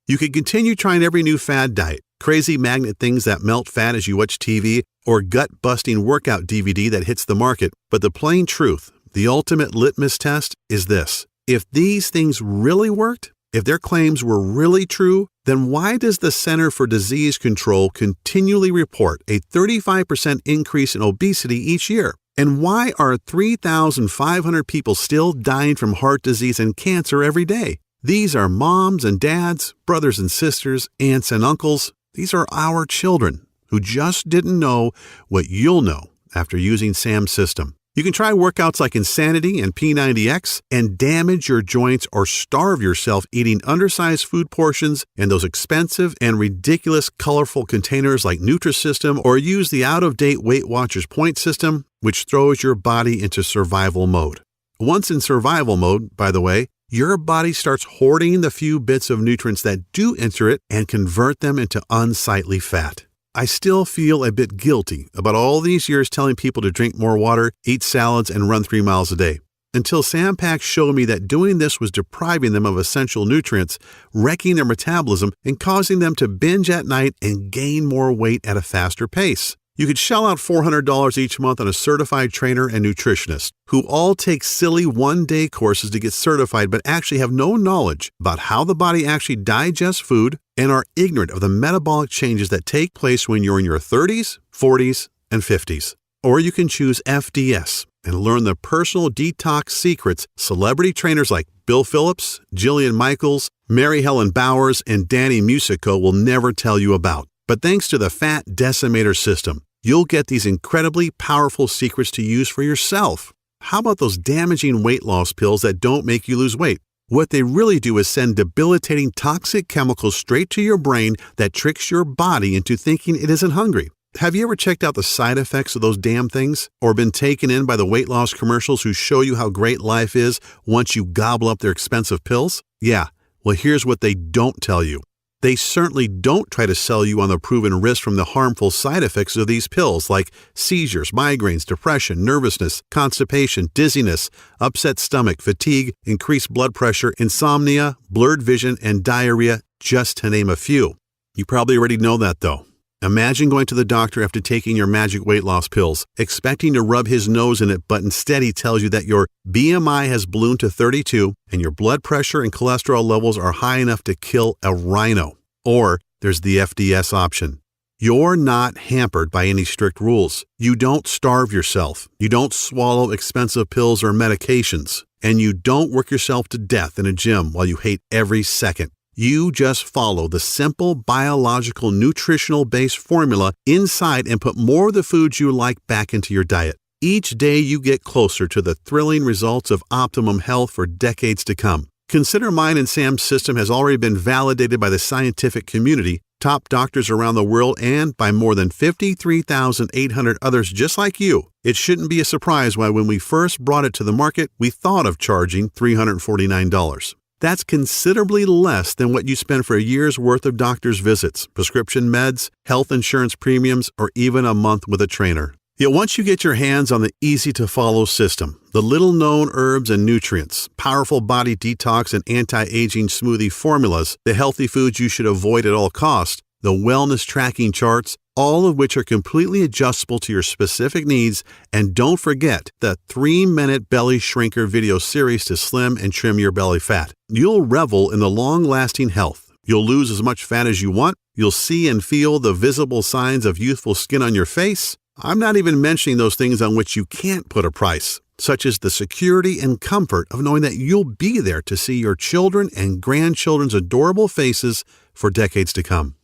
You could continue trying every new fad diet, crazy magnet things that melt fat as you watch TV, or gut-busting workout DVD that hits the market, but the plain truth, the ultimate litmus test, is this. If these things really worked, if their claims were really true, then why does the Center for Disease Control continually report a 35% increase in obesity each year? And why are 3,500 people still dying from heart disease and cancer every day? These are moms and dads, brothers and sisters, aunts and uncles. These are our children who just didn't know what you'll know after using Sam's system. You can try workouts like Insanity and P90X and damage your joints or starve yourself eating undersized food portions in those expensive and ridiculous colorful containers like Nutrisystem, or use the out-of-date Weight Watchers point system, which throws your body into survival mode. Once in survival mode, by the way, your body starts hoarding the few bits of nutrients that do enter it and convert them into unsightly fat. I still feel a bit guilty about all these years telling people to drink more water, eat salads, and run 3 miles a day, until Sam Pack showed me that doing this was depriving them of essential nutrients, wrecking their metabolism, and causing them to binge at night and gain more weight at a faster pace. You could shell out $400 each month on a certified trainer and nutritionist who all take silly one-day courses to get certified but actually have no knowledge about how the body actually digests food and are ignorant of the metabolic changes that take place when you're in your 30s, 40s, and 50s. Or you can choose FDS and learn the personal detox secrets celebrity trainers like Bill Phillips, Jillian Michaels, Mary Helen Bowers, and Danny Musico will never tell you about. But thanks to the Fat Decimator System, you'll get these incredibly powerful secrets to use for yourself. How about those damaging weight loss pills that don't make you lose weight? What they really do is send debilitating toxic chemicals straight to your brain that tricks your body into thinking it isn't hungry. Have you ever checked out the side effects of those damn things? Or been taken in by the weight loss commercials who show you how great life is once you gobble up their expensive pills? Yeah, well, here's what they don't tell you. They certainly don't try to sell you on the proven risk from the harmful side effects of these pills like seizures, migraines, depression, nervousness, constipation, dizziness, upset stomach, fatigue, increased blood pressure, insomnia, blurred vision, and diarrhea, just to name a few. You probably already know that though. Imagine going to the doctor after taking your magic weight loss pills, expecting to rub his nose in it, but instead he tells you that your BMI has ballooned to 32 and your blood pressure and cholesterol levels are high enough to kill a rhino. Or there's the FDS option. You're not hampered by any strict rules. You don't starve yourself. You don't swallow expensive pills or medications. And you don't work yourself to death in a gym while you hate every second. You just follow the simple biological nutritional-based formula inside and put more of the foods you like back into your diet. Each day you get closer to the thrilling results of optimum health for decades to come. Consider mine and Sam's system has already been validated by the scientific community, top doctors around the world, and by more than 53,800 others just like you. It shouldn't be a surprise why when we first brought it to the market, we thought of charging $349. That's considerably less than what you spend for a year's worth of doctor's visits, prescription meds, health insurance premiums, or even a month with a trainer. Yet once you get your hands on the easy-to-follow system, the little-known herbs and nutrients, powerful body detox and anti-aging smoothie formulas, the healthy foods you should avoid at all costs, the wellness tracking charts, all of which are completely adjustable to your specific needs, and don't forget the 3-minute belly shrinker video series to slim and trim your belly fat. You'll revel in the long-lasting health. You'll lose as much fat as you want. You'll see and feel the visible signs of youthful skin on your face. I'm not even mentioning those things on which you can't put a price, such as the security and comfort of knowing that you'll be there to see your children and grandchildren's adorable faces for decades to come.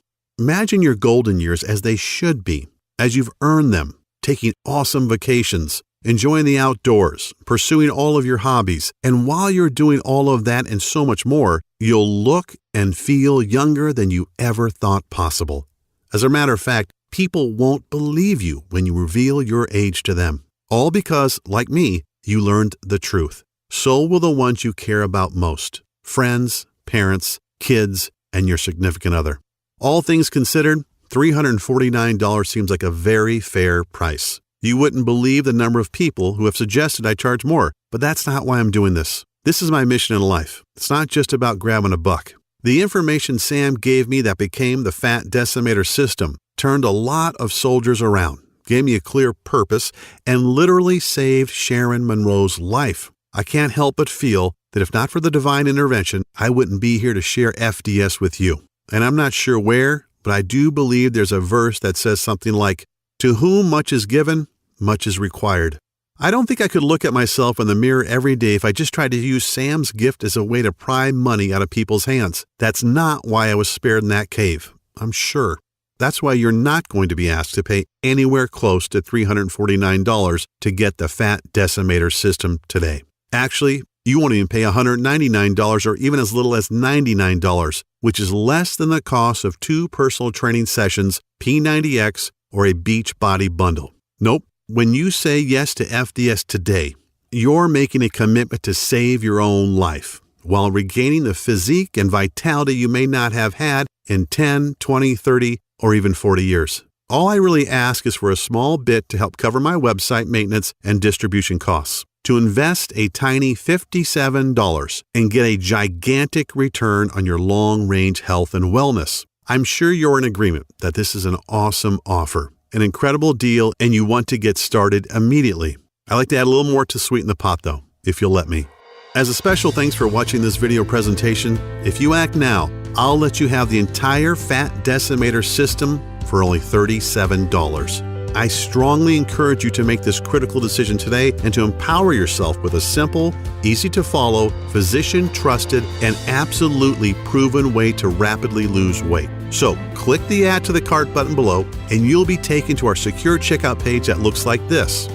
Imagine your golden years as they should be, as you've earned them, taking awesome vacations, enjoying the outdoors, pursuing all of your hobbies, and while you're doing all of that and so much more, you'll look and feel younger than you ever thought possible. As a matter of fact, people won't believe you when you reveal your age to them. All because, like me, you learned the truth. So will the ones you care about most. Friends, parents, kids, and your significant other. All things considered, $349 seems like a very fair price. You wouldn't believe the number of people who have suggested I charge more, but that's not why I'm doing this. This is my mission in life. It's not just about grabbing a buck. The information Sam gave me that became the Fat Decimator System turned a lot of soldiers around, gave me a clear purpose, and literally saved Sharon Monroe's life. I can't help but feel that if not for the divine intervention, I wouldn't be here to share FDS with you. And I'm not sure where, but I do believe there's a verse that says something like, "To whom much is given, much is required." I don't think I could look at myself in the mirror every day if I just tried to use Sam's gift as a way to pry money out of people's hands. That's not why I was spared in that cave, I'm sure. That's why you're not going to be asked to pay anywhere close to $349 to get the Fat Decimator System today. Actually, you won't even pay $199 or even as little as $99, which is less than the cost of 2 personal training sessions, P90X, or a Beachbody bundle. Nope. When you say yes to FDS today, you're making a commitment to save your own life while regaining the physique and vitality you may not have had in 10, 20, 30, or even 40 years. All I really ask is for a small bit to help cover my website maintenance and distribution costs. To invest a tiny $57 and get a gigantic return on your long-range health and wellness. I'm sure you're in agreement that this is an awesome offer, an incredible deal, and you want to get started immediately. I'd like to add a little more to sweeten the pot though, if you'll let me. As a special thanks for watching this video presentation, if you act now, I'll let you have the entire Fat Decimator System for only $37. I strongly encourage you to make this critical decision today and to empower yourself with a simple, easy-to-follow, physician-trusted, and absolutely proven way to rapidly lose weight. So, click the Add to the Cart button below, and you'll be taken to our secure checkout page that looks like this.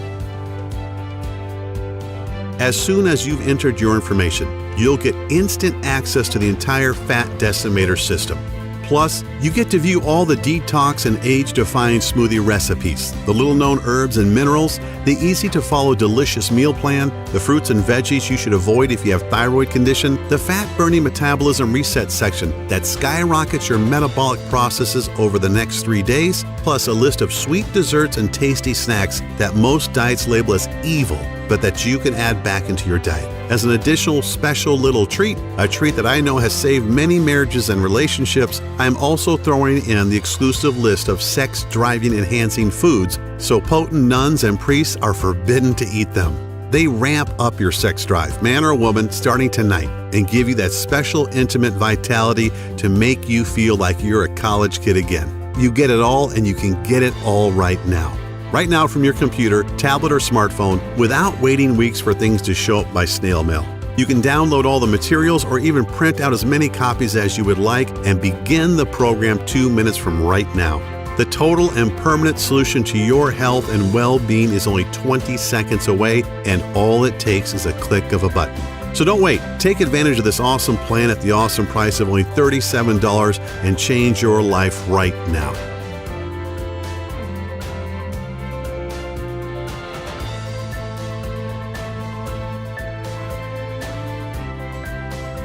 As soon as you've entered your information, you'll get instant access to the entire Fat Decimator System. Plus, you get to view all the detox and age-defying smoothie recipes, the little-known herbs and minerals, the easy-to-follow delicious meal plan, the fruits and veggies you should avoid if you have thyroid condition, the fat-burning metabolism reset section that skyrockets your metabolic processes over the next 3 days, plus a list of sweet desserts and tasty snacks that most diets label as evil, but that you can add back into your diet. As an additional special little treat, a treat that I know has saved many marriages and relationships, I'm also throwing in the exclusive list of sex-driving enhancing foods, so potent nuns and priests are forbidden to eat them. They ramp up your sex drive, man or woman, starting tonight, and give you that special intimate vitality to make you feel like you're a college kid again. You get it all, and you can get it all right now. Right now from your computer, tablet, or smartphone without waiting weeks for things to show up by snail mail. You can download all the materials or even print out as many copies as you would like and begin the program 2 minutes from right now. The total and permanent solution to your health and well-being is only 20 seconds away, and all it takes is a click of a button. So don't wait. Take advantage of this awesome plan at the awesome price of only $37 and change your life right now.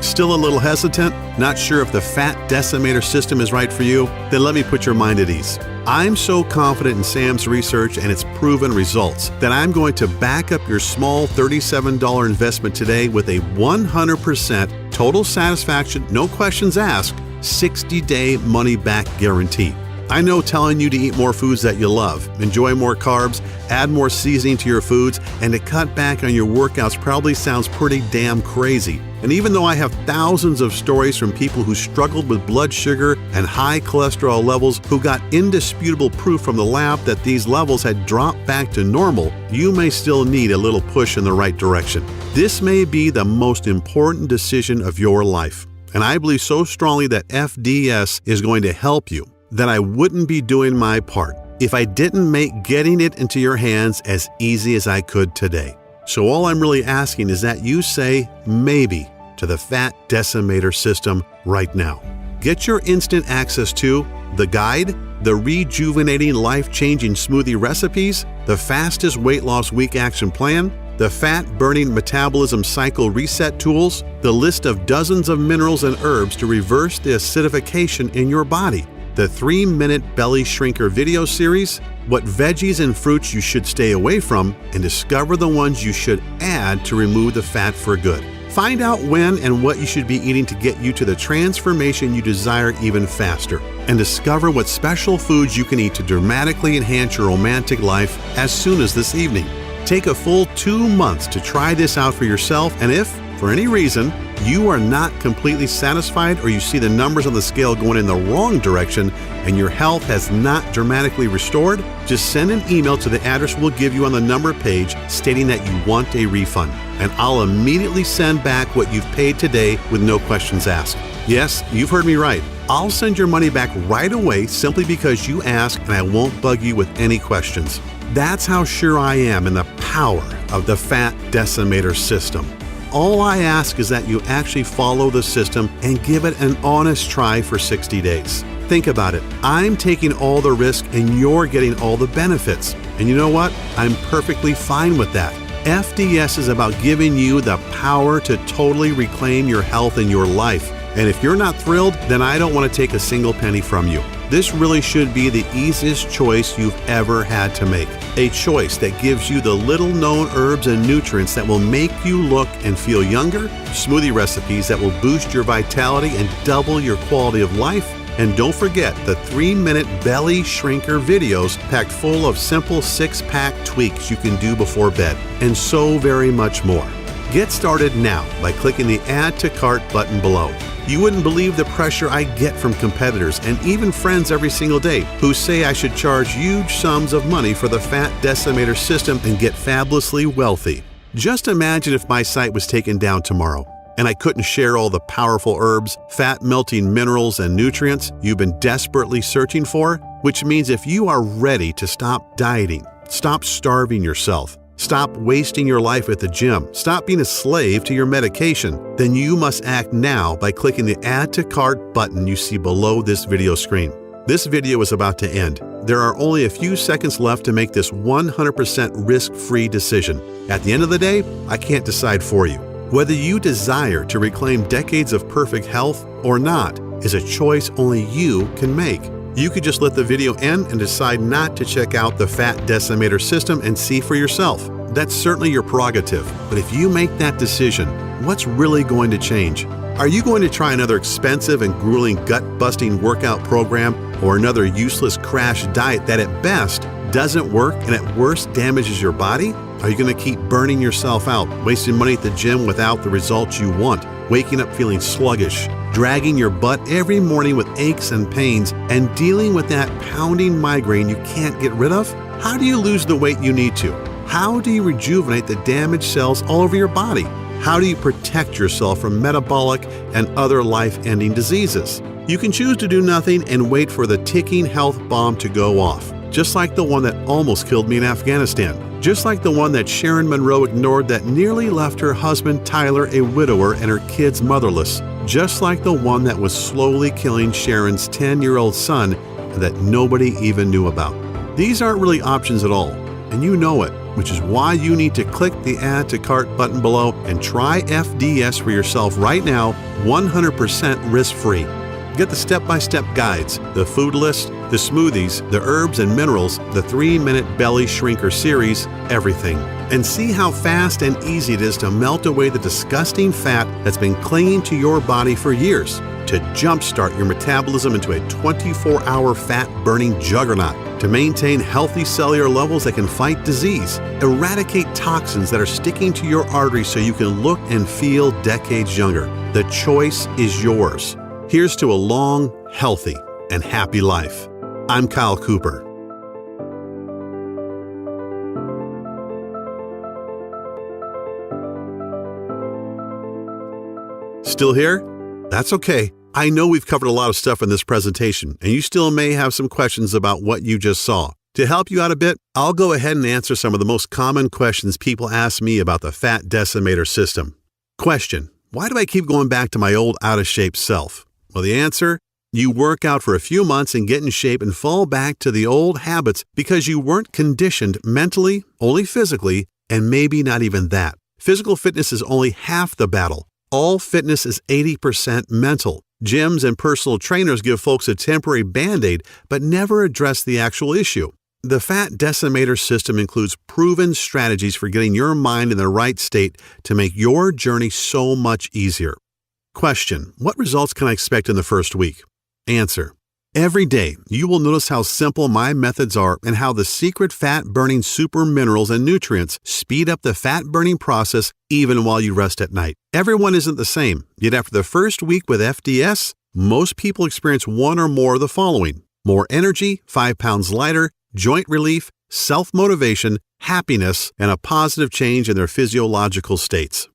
Still a little hesitant? Not sure if the Fat Decimator System is right for you? Then let me put your mind at ease. I'm so confident in Sam's research and its proven results that I'm going to back up your small $37 investment today with a 100% total satisfaction, no questions asked, 60-day money-back guarantee. I know telling you to eat more foods that you love, enjoy more carbs, add more seasoning to your foods, and to cut back on your workouts probably sounds pretty damn crazy. And even though I have thousands of stories from people who struggled with blood sugar and high cholesterol levels who got indisputable proof from the lab that these levels had dropped back to normal, you may still need a little push in the right direction. This may be the most important decision of your life. And I believe so strongly that FDS is going to help you that I wouldn't be doing my part if I didn't make getting it into your hands as easy as I could today. So all I'm really asking is that you say maybe to the Fat Decimator System right now. Get your instant access to the guide, the rejuvenating life-changing smoothie recipes, the fastest weight loss week action plan, the fat-burning metabolism cycle reset tools, the list of dozens of minerals and herbs to reverse the acidification in your body, the 3-minute belly shrinker video series, what veggies and fruits you should stay away from, and discover the ones you should add to remove the fat for good. Find out when and what you should be eating to get you to the transformation you desire even faster. And discover what special foods you can eat to dramatically enhance your romantic life as soon as this evening. Take a full 2 months to try this out for yourself, and if for any reason, you are not completely satisfied or you see the numbers on the scale going in the wrong direction and your health has not dramatically restored, just send an email to the address we'll give you on the number page stating that you want a refund, and I'll immediately send back what you've paid today with no questions asked. Yes, you've heard me right. I'll send your money back right away simply because you asked, and I won't bug you with any questions. That's how sure I am in the power of the Fat Decimator System. All I ask is that you actually follow the system and give it an honest try for 60 days. Think about it. I'm taking all the risk and you're getting all the benefits. And you know what? I'm perfectly fine with that. FDS is about giving you the power to totally reclaim your health and your life. And if you're not thrilled, then I don't want to take a single penny from you. This really should be the easiest choice you've ever had to make. A choice that gives you the little-known herbs and nutrients that will make you look and feel younger, smoothie recipes that will boost your vitality and double your quality of life, and don't forget the 3-minute belly shrinker videos packed full of simple 6-pack tweaks you can do before bed, and so very much more. Get started now by clicking the Add to Cart button below. You wouldn't believe the pressure I get from competitors and even friends every single day who say I should charge huge sums of money for the Fat Decimator System and get fabulously wealthy. Just imagine if my site was taken down tomorrow and I couldn't share all the powerful herbs, fat-melting minerals, and nutrients you've been desperately searching for, which means if you are ready to stop dieting, stop starving yourself, stop wasting your life at the gym, stop being a slave to your medication, then you must act now by clicking the Add to Cart button you see below this video screen. This video is about to end. There are only a few seconds left to make this 100% risk-free decision. At the end of the day, I can't decide for you. Whether you desire to reclaim decades of perfect health or not is a choice only you can make. You could just let the video end and decide not to check out the Fat Decimator System and see for yourself. That's certainly your prerogative, but if you make that decision, what's really going to change? Are you going to try another expensive and grueling gut-busting workout program or another useless crash diet that at best doesn't work and at worst damages your body? Are you going to keep burning yourself out, wasting money at the gym without the results you want, waking up feeling sluggish, dragging your butt every morning with aches and pains, and dealing with that pounding migraine you can't get rid of? How do you lose the weight you need to? How do you rejuvenate the damaged cells all over your body? How do you protect yourself from metabolic and other life-ending diseases? You can choose to do nothing and wait for the ticking health bomb to go off, just like the one that almost killed me in Afghanistan. Just like the one that Sharon Monroe ignored that nearly left her husband Tyler a widower and her kids motherless. Just like the one that was slowly killing Sharon's 10-year-old son and that nobody even knew about. These aren't really options at all, and you know it, which is why you need to click the Add to Cart button below and try FDS for yourself right now, 100% risk-free. Get the step-by-step guides, the food list, the smoothies, the herbs and minerals, the 3-minute belly shrinker series, everything. And see how fast and easy it is to melt away the disgusting fat that's been clinging to your body for years, to jumpstart your metabolism into a 24-hour fat-burning juggernaut, to maintain healthy cellular levels that can fight disease, eradicate toxins that are sticking to your arteries so you can look and feel decades younger. The choice is yours. Here's to a long, healthy, and happy life. I'm Kyle Cooper. Still here? That's okay. I know we've covered a lot of stuff in this presentation, and you still may have some questions about what you just saw. To help you out a bit, I'll go ahead and answer some of the most common questions people ask me about the Fat Decimator System. Question: why do I keep going back to my old out-of-shape self? Well, the answer: you work out for a few months and get in shape and fall back to the old habits because you weren't conditioned mentally, only physically, and maybe not even that. Physical fitness is only half the battle. All fitness is 80% mental. Gyms and personal trainers give folks a temporary Band-Aid, but never address the actual issue. The Fat Decimator System includes proven strategies for getting your mind in the right state to make your journey so much easier. Question: what results can I expect in the first week? Answer: Every day, you will notice how simple my methods are and how the secret fat-burning super minerals and nutrients speed up the fat-burning process even while you rest at night. Everyone isn't the same, yet after the first week with FDS, most people experience one or more of the following: more energy, 5 pounds lighter, joint relief, self-motivation, happiness, and a positive change in their physiological states.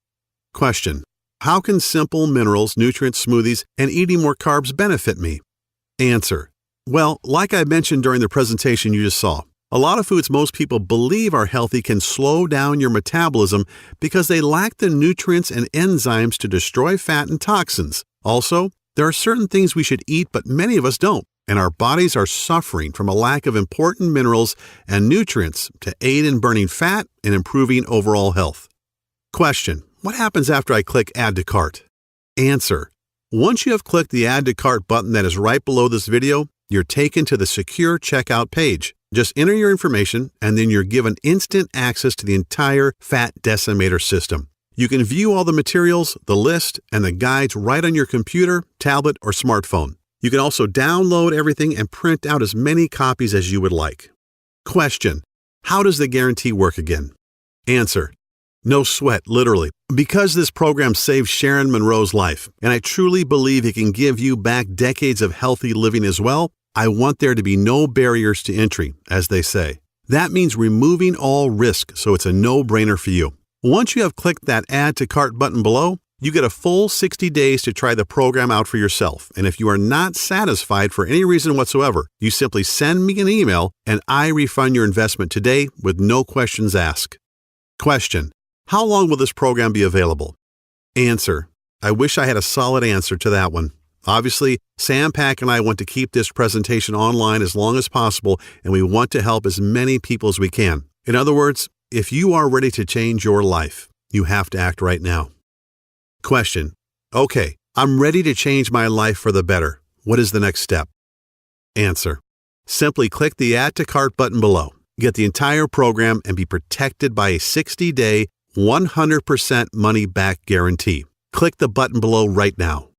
Question: how can simple minerals, nutrient smoothies, and eating more carbs benefit me? Answer: well, like I mentioned during the presentation you just saw, a lot of foods most people believe are healthy can slow down your metabolism because they lack the nutrients and enzymes to destroy fat and toxins. Also, there are certain things we should eat, but many of us don't, and our bodies are suffering from a lack of important minerals and nutrients to aid in burning fat and improving overall health. Question: what happens after I click Add to Cart? Answer: once you have clicked the Add to Cart button that is right below this video, you're taken to the secure checkout page. Just enter your information, and then you're given instant access to the entire Fat Decimator System. You can view all the materials, the list, and the guides right on your computer, tablet, or smartphone. You can also download everything and print out as many copies as you would like. Question: how does the guarantee work again? Answer: no sweat, literally. Because this program saved Sharon Monroe's life, and I truly believe it can give you back decades of healthy living as well, I want there to be no barriers to entry, as they say. That means removing all risk, so it's a no-brainer for you. Once you have clicked that Add to Cart button below, you get a full 60 days to try the program out for yourself, and if you are not satisfied for any reason whatsoever, you simply send me an email and I refund your investment today with no questions asked. Question: how long will this program be available? Answer: I wish I had a solid answer to that one. Obviously, Sam Pack and I want to keep this presentation online as long as possible, and we want to help as many people as we can. In other words, if you are ready to change your life, you have to act right now. Question: okay, I'm ready to change my life for the better. What is the next step? Answer: simply click the Add to Cart button below. Get the entire program and be protected by a 60-day, 100% money-back guarantee. Click the button below right now.